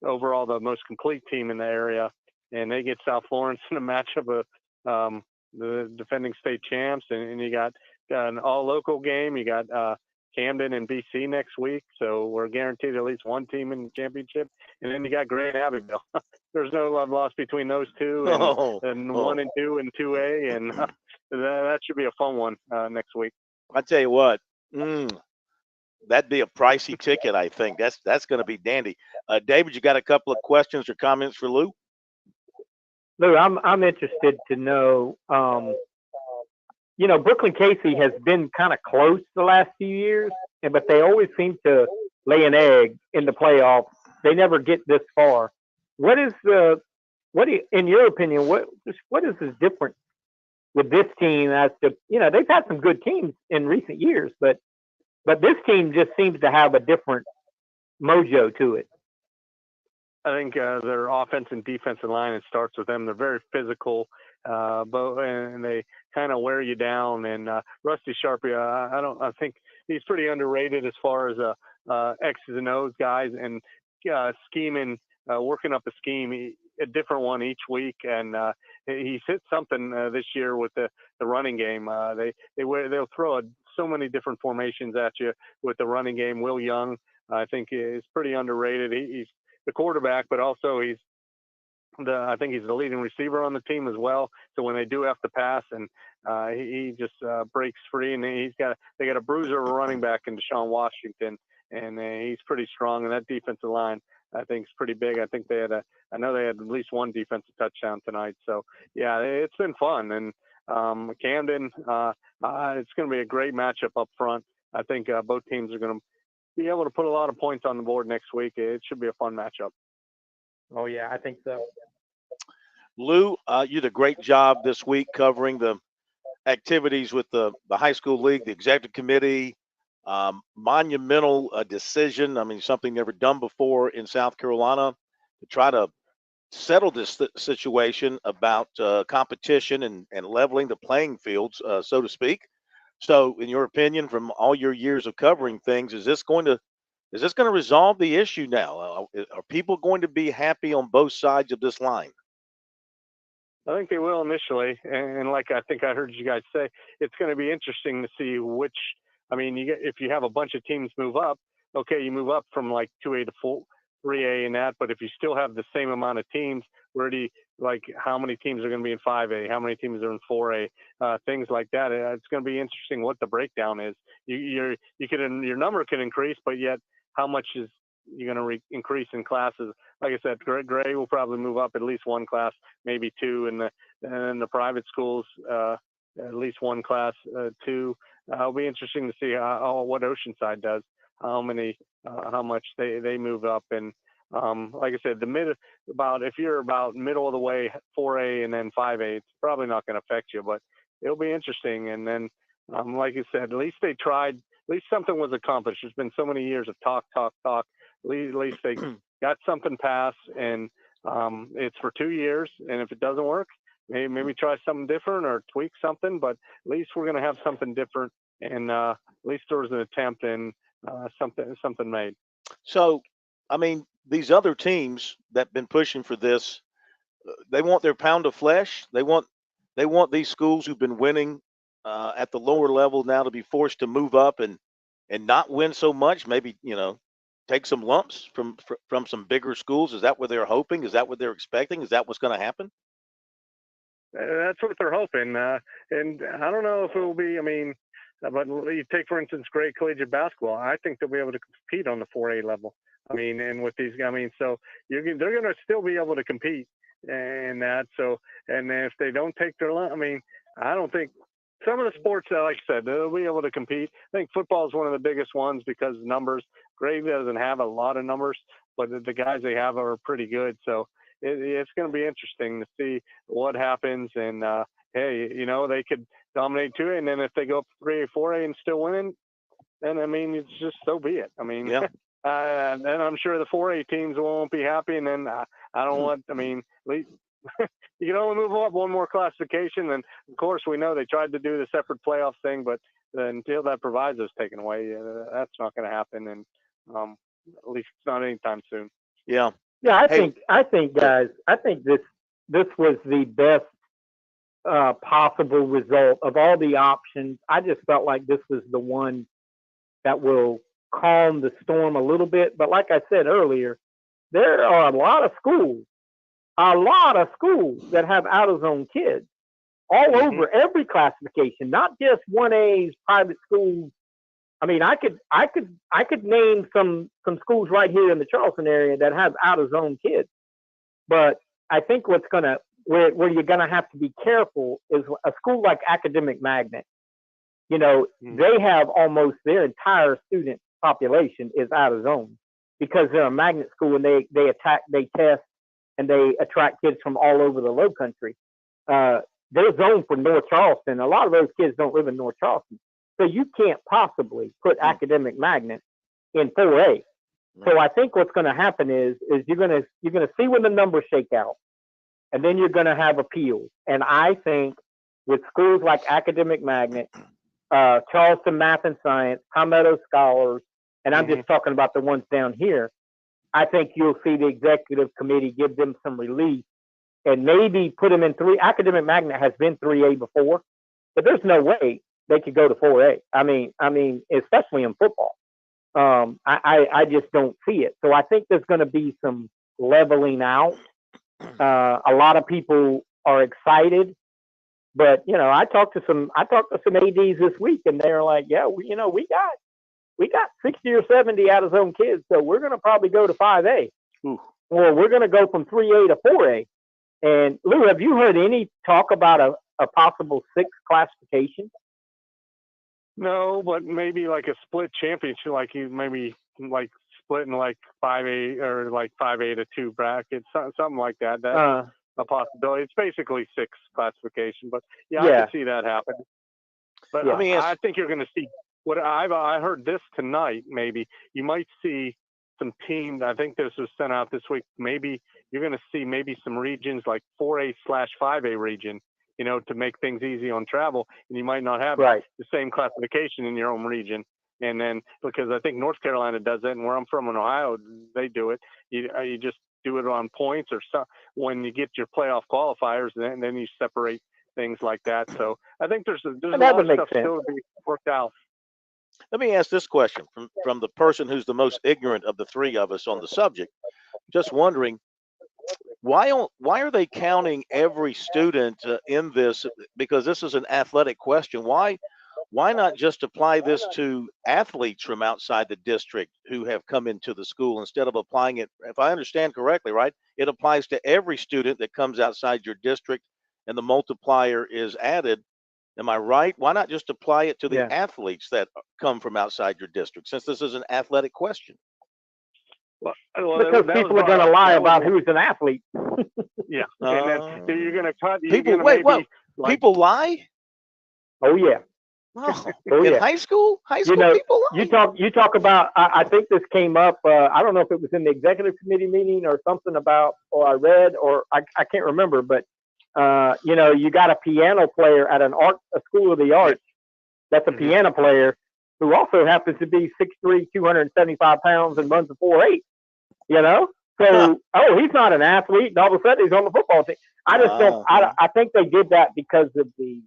S3: overall the most complete team in the area, and they get South Florence in a matchup of the defending state champs, and you got an all-local game. You got Camden and BC next week, so we're guaranteed at least one team in the championship, and then you got Gray and Abbeville. There's no love lost between those two, and 1 and 2 and 2A, and that should be a fun one next week.
S2: I tell you what, that'd be a pricey ticket. I think that's going to be dandy. David, you got a couple of questions or comments for Lou?
S6: Lou, I'm interested to know. Brooklyn Casey has been kind of close the last few years, but they always seem to lay an egg in the playoffs. They never get this far. In your opinion, what is the difference with this team as to, they've had some good teams in recent years, but this team just seems to have a different mojo to it.
S3: I think their offense and defensive line, it starts with them. They're very physical, and they kind of wear you down. And Rusty Sharpie, I think he's pretty underrated as far as X's and O's guys and scheming, working up a scheme, a different one each week. And he's hit something this year with the running game. They'll throw so many different formations at you with the running game. Will Young, I think, is pretty underrated. He's the quarterback, but also I think he's the leading receiver on the team as well. So when they do have to pass, and he just breaks free, and they got a bruiser of a running back in Deshaun Washington, and he's pretty strong. And that defensive line, I think, is pretty big. I think I know they had at least one defensive touchdown tonight. So yeah, it's been fun. And Camden, it's going to be a great matchup up front. I think both teams are going to be able to put a lot of points on the board next week. It should be a fun matchup.
S6: Oh yeah, I think so.
S2: Lou, you did a great job this week covering the activities with the high school league, the executive committee, Monumental decision. I mean, something never done before in South Carolina to try to settle this situation about competition and leveling the playing fields, so to speak. So, in your opinion, from all your years of covering things, is this going to resolve the issue now? Are people going to be happy on both sides of this line?
S3: I think they will initially, and like I think I heard you guys say, it's going to be interesting to see which. I mean, if you have a bunch of teams move up, okay, you move up from like 2A to 3A and that. But if you still have the same amount of teams, how many teams are going to be in 5A? How many teams are in 4A? Things like that. It's going to be interesting what the breakdown is. Your number can increase, but yet how much is you're going to increase in classes? Like I said, Gray will probably move up at least one class, maybe two, and the private schools at least one class, two. It'll be interesting to see what Oceanside does, how much they move up, and like I said, if you're about middle of the way, 4A and then 5A, it's probably not going to affect you, but it'll be interesting. And then, like you said, at least they tried. At least something was accomplished. There's been so many years of talk. At least they got something passed, and it's for 2 years. And if it doesn't work, maybe try something different or tweak something. But at least we're going to have something different, and at least there was an attempt and something made.
S2: So, I mean, these other teams that have been pushing for this, they want their pound of flesh. They want these schools who've been winning at the lower level now to be forced to move up and not win so much. Maybe take some lumps from some bigger schools. Is that what they're hoping? Is that what they're expecting? Is that what's going to happen?
S3: That's what they're hoping, and I don't know if it will be. I mean, but you take for instance, Gray Collegiate basketball. I think they'll be able to compete on the 4A level. I mean, and with these, so they're going to still be able to compete in that. So, and if they don't take their, I mean, I don't think some of the sports, like I said, they'll be able to compete. I think football is one of the biggest ones because numbers. Gray doesn't have a lot of numbers, but the guys they have are pretty good. So it's going to be interesting to see what happens. And hey, they could dominate 2A, and then if they go up 3A, 4A and still winning, then I mean, it's just so be it. I mean,
S2: yeah.
S3: And I'm sure the 4A teams won't be happy. And then I don't want. I mean, at least you can only move up one more classification. And of course, we know they tried to do the separate playoff thing, but until that proviso is taken away, that's not going to happen. And at least it's not anytime soon.
S2: Yeah.
S6: Yeah, I think, guys, I think this was the best possible result of all the options. I just felt like this was the one that will calm the storm a little bit. But like I said earlier, there are a lot of schools that have out-of-zone kids all over every classification, not just 1A's private schools. I mean, I could name some schools right here in the Charleston area that have out-of-zone kids. But I think where you're gonna have to be careful is a school like Academic Magnet. They have almost their entire student population is out of zone because they're a magnet school and they test and they attract kids from all over the Low Country. They're zoned for North Charleston. A lot of those kids don't live in North Charleston, so you can't possibly put Academic Magnet in 4A. So I think what's going to happen is you're going to see when the numbers shake out, and then you're going to have appeals. And I think with schools like Academic Magnet, Charleston Math and Science, Palmetto Scholars, and I'm just talking about the ones down here, I think you'll see the executive committee give them some relief and maybe put them in 3. Academic Magnet has been 3A before, but there's no way they could go to 4A. I mean, especially in football. I just don't see it. So I think there's going to be some leveling out. A lot of people are excited, but I talked to some ADs this week, and they're like, yeah, we got 60 or 70 out of zone kids, so we're going to probably go to 5A, or we're going to go from 3A to 4A. And Lou, have you heard any talk about a possible 6th classification?
S3: No, but maybe like a split championship, maybe splitting like 5A or like 5A to 2 brackets, something like that. That's a possibility. It's basically 6 classification, but I can see that happen. But I think you're going to see what I heard this tonight, maybe you might see some teams. I think this was sent out this week. Maybe you're going to see maybe some regions like 4A/5A region, to make things easy on travel, and you might not have the same classification in your own region. And then, because I think North Carolina does it, and where I'm from in Ohio, they do it. You just do it on points, or so when you get your playoff qualifiers, then you separate things like that. So I think there's a lot of stuff still to be worked out.
S2: Let me ask this question from the person who's the most ignorant of the three of us on the subject. Just wondering, why are they counting every student in this? Because this is an athletic question. Why not just apply this to athletes from outside the district who have come into the school instead of applying it? If I understand correctly, right? It applies to every student that comes outside your district, and the multiplier is added. Am I right? Why not just apply it to the athletes that come from outside your district, since this is an athletic question?
S3: Well,
S6: because people are going to lie about who's an athlete.
S3: Yeah, and then you're going to cut.
S2: People people lie.
S6: Oh yeah.
S2: Oh, in high school people lie.
S6: You talk about. I think this came up. I don't know if it was in the executive committee meeting or something about, or I read, or I can't remember, but. You got a piano player at a school of the arts that's a piano player who also happens to be 6'3", 275 pounds and runs a 4.8. So he's not an athlete, and all of a sudden he's on the football team. I just don't. I think they did that because of the.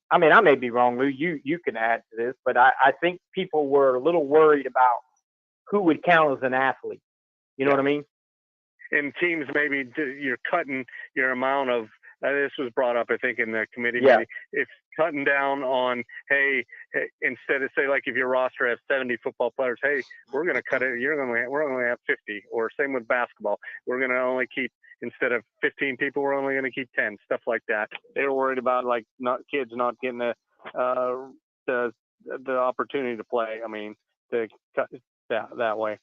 S6: I mean, I may be wrong, Lou. You can add to this, but I think people were a little worried about who would count as an athlete. You know what I mean?
S3: In teams, maybe you're cutting your amount of. This was brought up, I think, in the committee
S6: Yeah.
S3: meeting. It's cutting down on, hey, instead of say like if your roster has 70 football players, hey, we're going to cut it. We're going to have 50. Or same with basketball, we're going to only keep, instead of 15 people, we're only going to keep 10. Stuff like that. They were worried about like kids not getting the opportunity to play. I mean, to cut that way.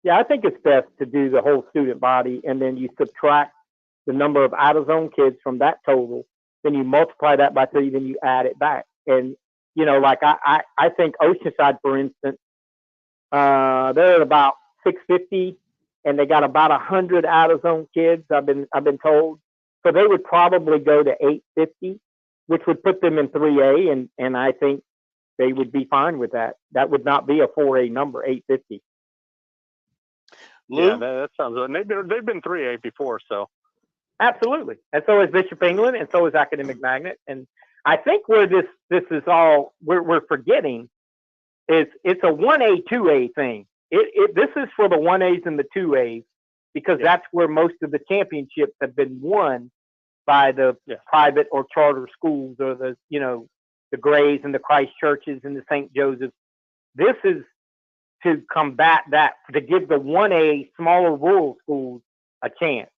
S6: Yeah, I think it's best to do the whole student body, and then you subtract the number of out-of-zone kids from that total. Then you multiply that by 3, then you add it back. And, like I think Oceanside, for instance, they're at about 650, and they got about 100 out-of-zone kids, I've been told. So they would probably go to 850, which would put them in 3A, and I think they would be fine with that. That would not be a 4A number, 850.
S2: Lou?
S3: Yeah, that sounds good. They've been 3A before, so.
S6: Absolutely. And so is Bishop England, and so is Academic Magnet. And I think where this is all we're forgetting is it's a 1A, 2A thing. This is for the 1As and the 2As, because that's where most of the championships have been won by the private or charter schools, or the Grays and the Christ Churches and the St. Joseph's. This is to combat that, to give the 1A smaller rural schools a chance.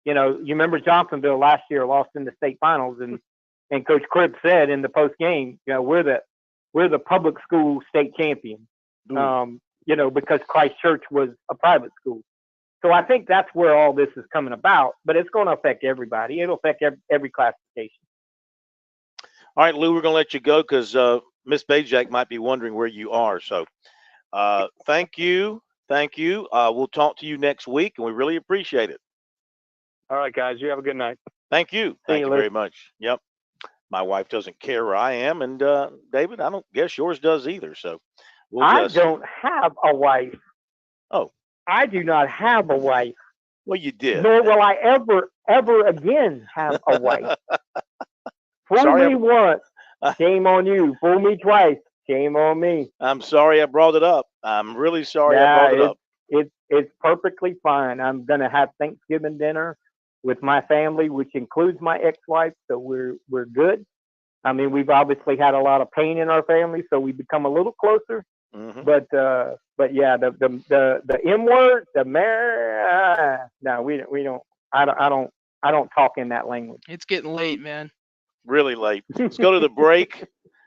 S6: You remember Johnsonville last year lost in the state finals, and Coach Cribb said in the post game, we're the public school state champion, because Christ Church was a private school. So I think that's where all this is coming about, but it's going to affect everybody. It'll affect every classification.
S2: All right, Lou, we're going to let you go because Miss Bajak might be wondering where you are. So thank you. We'll talk to you next week, and we really appreciate it.
S3: All right, guys. You have a good night.
S2: Thank you. Thank you very much. Yep. My wife doesn't care where I am, and David, I don't guess yours does either. So
S6: I don't have a wife.
S2: Oh.
S6: I do not have a wife.
S2: Well, you did.
S6: Nor will I ever again have a wife. Fool me once, shame on you. Fool me twice, shame on me.
S2: I'm sorry I brought it up. I'm really sorry I brought it up.
S6: It's perfectly fine. I'm going to have Thanksgiving dinner with my family, which includes my ex-wife, so we're good. I mean, we've obviously had a lot of pain in our family, so we become a little closer.
S2: Mm-hmm.
S6: But yeah, the M word, no, we don't. I don't talk in that language.
S4: It's getting late, man.
S2: Really late. Let's go to the break,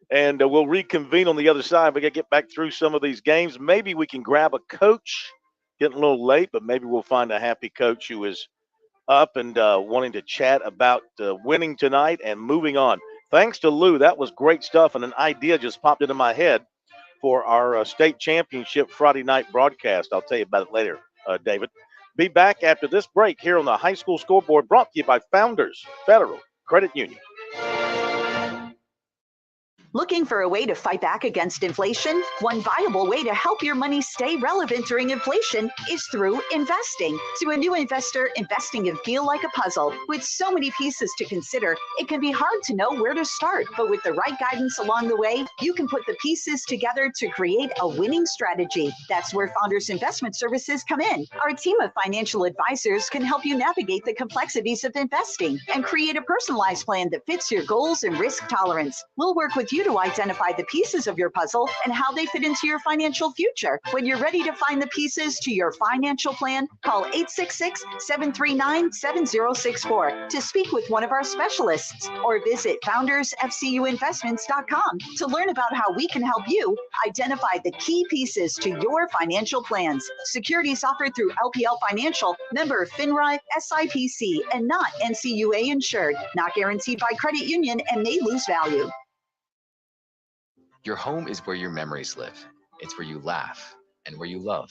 S2: and we'll reconvene on the other side. We got to get back through some of these games. Maybe we can grab a coach. Getting a little late, but maybe we'll find a happy coach who is up and wanting to chat about winning tonight and moving on. thanks to Lou. That was great stuff, and an idea just popped into my head for our state championship Friday night broadcast. I'll tell you about it later, David. Be back after this break here on the High School Scoreboard, brought to you by Founders Federal Credit Union.
S16: Looking for a way to fight back against inflation? One viable way to help your money stay relevant during inflation is through investing. To a new investor, investing can feel like a puzzle. With so many pieces to consider, it can be hard to know where to start. But with the right guidance along the way, you can put the pieces together to create a winning strategy. That's where Founders Investment Services come in. Our team of financial advisors can help you navigate the complexities of investing and create a personalized plan that fits your goals and risk tolerance. We'll work with you to identify the pieces of your puzzle and how they fit into your financial future. When you're ready to find the pieces to your financial plan, call 866-739-7064 to speak with one of our specialists, or visit foundersfcuinvestments.com to learn about how we can help you identify the key pieces to your financial plans. Securities offered through LPL Financial, member FINRA, SIPC, and not NCUA insured. Not guaranteed by credit union and may lose value.
S4: Your home is where your memories live. It's where you laugh and where you love.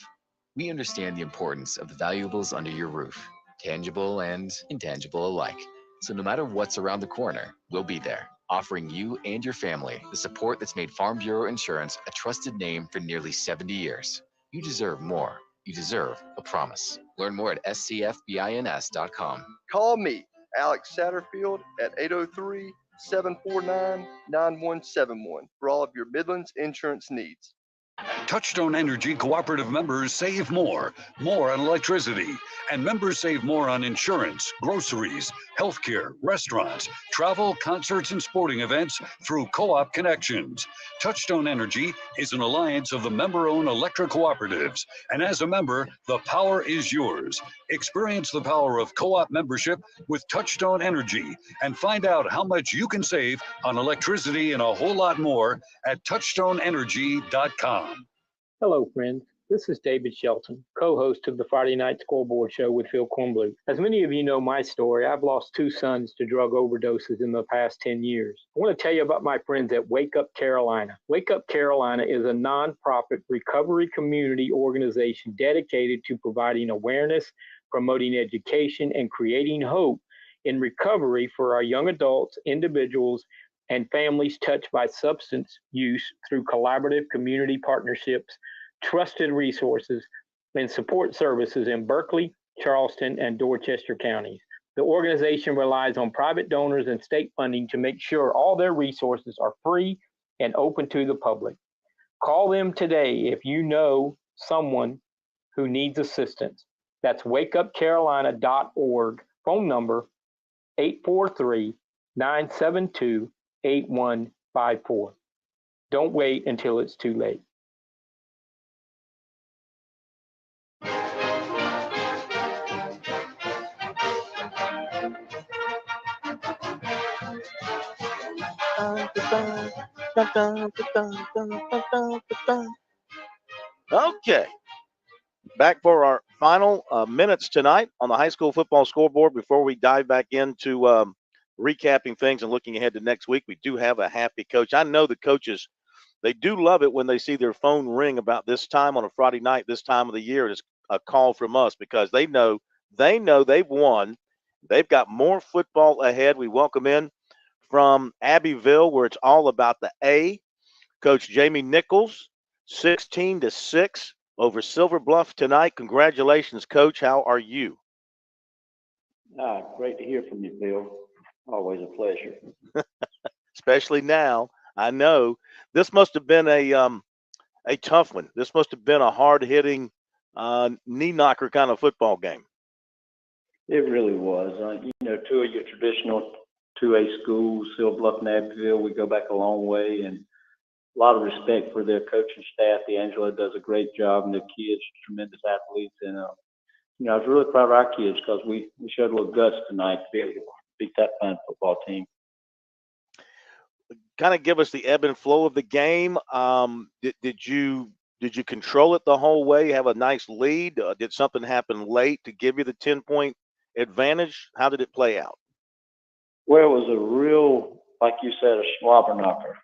S4: We understand the importance of the valuables under your roof, tangible and intangible alike. So no matter what's around the corner, we'll be there, offering you and your family the support that's made Farm Bureau Insurance a trusted name for nearly 70 years. You deserve more. You deserve a promise. Learn more at scfbins.com.
S7: Call me, Alex Satterfield, at 803-749-9171 for all of your Midlands insurance needs.
S1: Touchstone Energy cooperative members save more on electricity, and members save more on insurance, groceries, healthcare, restaurants, travel, concerts, and sporting events through co-op connections. Touchstone Energy is an alliance of the member-owned electric cooperatives, and as a member, the power is yours. Experience the power of co-op membership with Touchstone Energy and find out how much you can save on electricity and a whole lot more at touchstoneenergy.com.
S6: Hello, friends. This is David Shelton, co-host of the Friday Night Scoreboard Show with Phil Kornbluth. As many of you know my story, I've lost 2 sons to drug overdoses in the past 10 years. I want to tell you about my friends at Wake Up Carolina. Wake Up Carolina is a nonprofit recovery community organization dedicated to providing awareness, promoting education, and creating hope in recovery for our young adults, individuals, and families touched by substance use through collaborative community partnerships, trusted resources, and support services in Berkeley, Charleston, and Dorchester counties. The organization relies on private donors and state funding to make sure all their resources are free and open to the public. Call them today if you know someone who needs assistance. That's wakeupcarolina.org. Phone number 843-972-8154. Don't wait until it's too late.
S2: Okay, back for our final minutes tonight on the high school football scoreboard. Before we dive back into recapping things and looking ahead to next week, we do have a happy coach. I know the coaches, they do love it when they see their phone ring about this time on a Friday night, this time of the year. It's a call from us because they know they've won. They've got more football ahead. We welcome in from Abbeville, where it's all about the A, Coach Jamie Nichols, 16-6 over Silver Bluff tonight. Congratulations, Coach. How are you?
S10: Great to hear from you, Bill. Always a pleasure.
S2: Especially now. I know this must have been a tough one. This must have been a hard-hitting, knee knocker kind of football game.
S10: It really was. Two of your traditional 2A schools, Silver Bluff and Abbeville, we go back a long way, and a lot of respect for their coaching staff. D'Angelo does a great job, and their kids, tremendous athletes. And, I was really proud of our kids because we showed a little guts tonight to be able to beat that fine football team.
S2: Kind of give us the ebb and flow of the game. Did you control it the whole way? Have a nice lead? Did something happen late to give you the 10-point advantage? How did it play out?
S10: Well, it was a real like you said, a slobber knocker.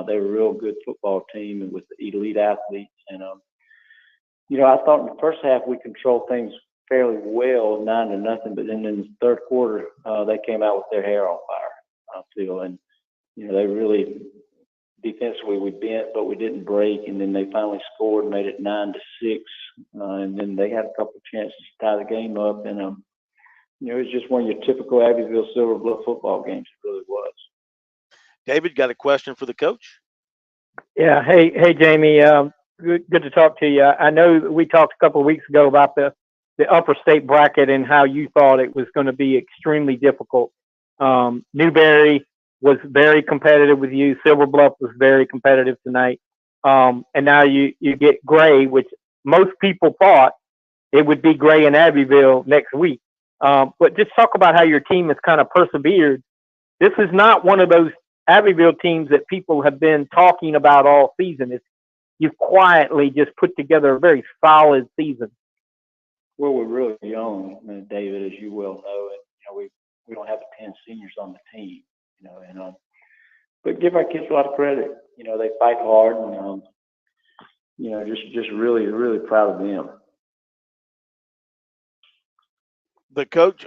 S10: They were a real good football team and with elite athletes. And, I thought in the first half we controlled things fairly well, 9-0. But then in the third quarter, they came out with their hair on fire, I feel. And, they really defensively we bent, but we didn't break. And then they finally scored, made it 9-6. And then they had a couple of chances to tie the game up. And, it was just one of your typical Abbeville Silver Bluff football games. It really was.
S2: David, got a question for the coach?
S6: Yeah. Hey, Jamie. Good to talk to you. I know we talked a couple of weeks ago about the upper state bracket and how you thought it was going to be extremely difficult. Newberry was very competitive with you. Silver Bluff was very competitive tonight. And now you get Gray, which most people thought it would be Gray and Abbeville next week. But just talk about how your team has kind of persevered. This is not one of those Abbeville teams that people have been talking about all season. You've quietly just put together a very solid season.
S10: Well, we're really young, David, as you well know, and we don't have 10 seniors on the team, but give our kids a lot of credit. They fight hard, and just really, really proud of them.
S2: The coach,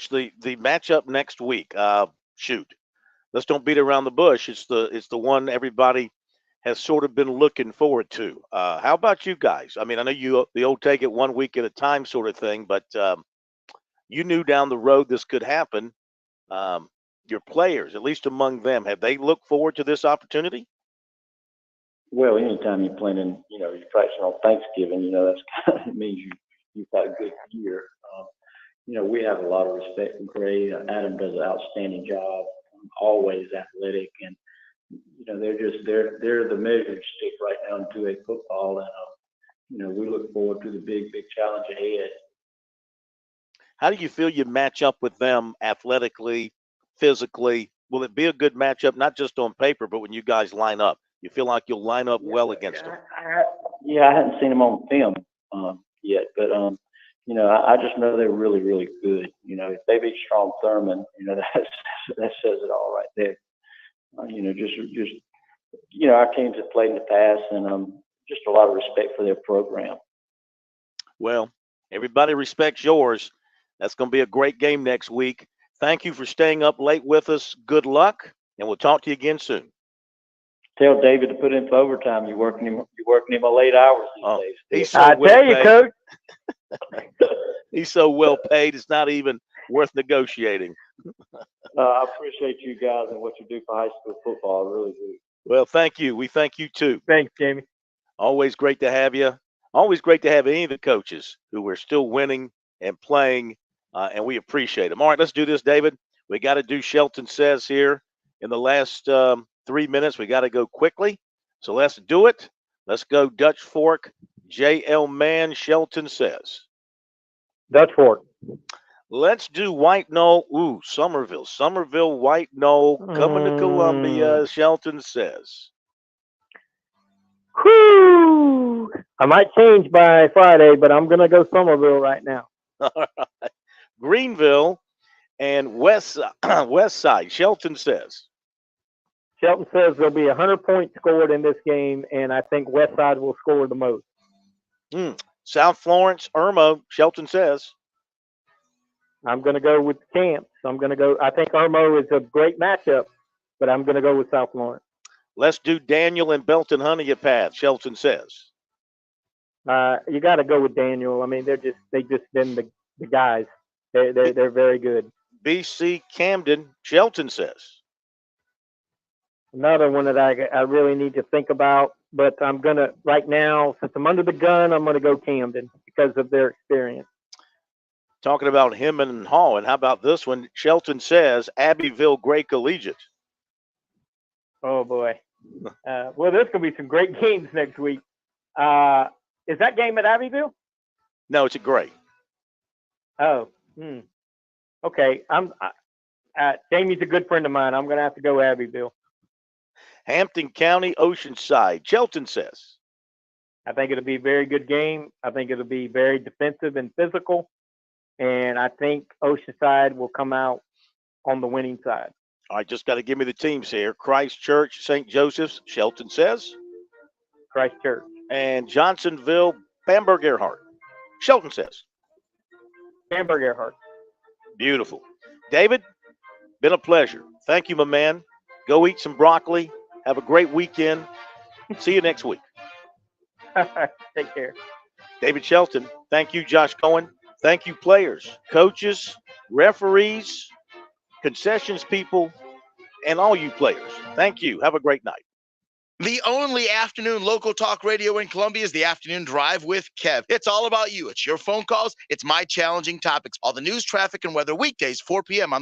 S2: the matchup next week. Let's don't beat around the bush. It's the one everybody has sort of been looking forward to. How about you guys? I mean, I know the old take it 1 week at a time sort of thing, but you knew down the road this could happen. Your players, at least among them, have they looked forward to this opportunity?
S10: Well, anytime you're playing, you're practicing on Thanksgiving, that's kind of, it means you've had a good year. We have a lot of respect for Gray. Adam does an outstanding job, always athletic, and they're the measuring stick right now in 2A football, and we look forward to the big challenge ahead.
S2: How do you feel you match up with them athletically, physically? Will it be a good matchup, not just on paper, but when you guys line up? You feel like you'll line up well against them?
S10: I hadn't seen them on film yet, but I just know they're really, really good. If they beat Strong Thurman, that says it all right there. Our teams have played in the past, and just a lot of respect for their program.
S2: Well, everybody respects yours. That's going to be a great game next week. Thank you for staying up late with us. Good luck, and we'll talk to you again soon.
S10: Tell David to put in for overtime. You're working him a late hours these days.
S2: He's so
S6: I
S2: well
S6: tell you,
S2: paid.
S6: Coach.
S2: He's so well paid. It's not even worth negotiating.
S10: I appreciate you guys and what you do for high school football. I really do.
S2: Well, thank you. We thank you too.
S6: Thanks, Jamie.
S2: Always great to have you. Always great to have any of the coaches who are still winning and playing, and we appreciate them. All right, let's do this, David. We got to do Shelton Says here in the last 3 minutes. We got to go quickly, so let's do it. Let's go Dutch Fork. J.L. Mann, Shelton Says.
S6: Dutch Fork.
S2: Let's do White Knoll. Ooh, Somerville. Somerville, White Knoll, coming to Columbia, Shelton Says.
S6: Whew. I might change by Friday, but I'm going to go Somerville right now.
S2: All right. Greenville and West Side. Shelton Says.
S6: Shelton Says there'll be 100 points scored in this game, and I think West Side will score the most.
S2: South Florence, Irmo. Shelton Says.
S6: I'm going to go with the Camps. I think Irmo is a great matchup, but I'm going to go with South Florence.
S2: Let's do Daniel and Belton Honeypath. Shelton Says.
S6: You got to go with Daniel. I mean, they just been the guys. They're very good.
S2: BC Camden. Shelton Says.
S6: Another one that I really need to think about, but I'm gonna right now, since I'm under the gun, I'm gonna go Camden because of their experience.
S2: Talking about Hemmond and Hall, and how about this one? Shelton Says Abbeville Gray Collegiate.
S6: Oh boy. Well, there's gonna be some great games next week. Is that game at Abbeville?
S2: No, it's at Gray.
S6: Oh. Okay. Jamie's a good friend of mine. I'm gonna have to go Abbeville.
S2: Hampton County, Oceanside. Shelton Says.
S6: I think it'll be a very good game. I think it'll be very defensive and physical. And I think Oceanside will come out on the winning side.
S2: All right, just got to give me the teams here. Christchurch, St. Joseph's, Shelton says.
S6: Christchurch.
S2: And Johnsonville, Bamberg Earhart. Shelton says.
S6: Bamberg Earhart.
S2: Beautiful. David, been a pleasure. Thank you, my man. Go eat some broccoli. Have a great weekend. See you next week.
S6: Take care.
S2: David Shelton. Thank you, Josh Cohen. Thank you, players, coaches, referees, concessions people, and all you players. Thank you. Have a great night.
S24: The only afternoon local talk radio in Columbia is the Afternoon Drive with Kev. It's all about you. It's your phone calls. It's my challenging topics. All the news, traffic, and weather weekdays, 4 p.m. on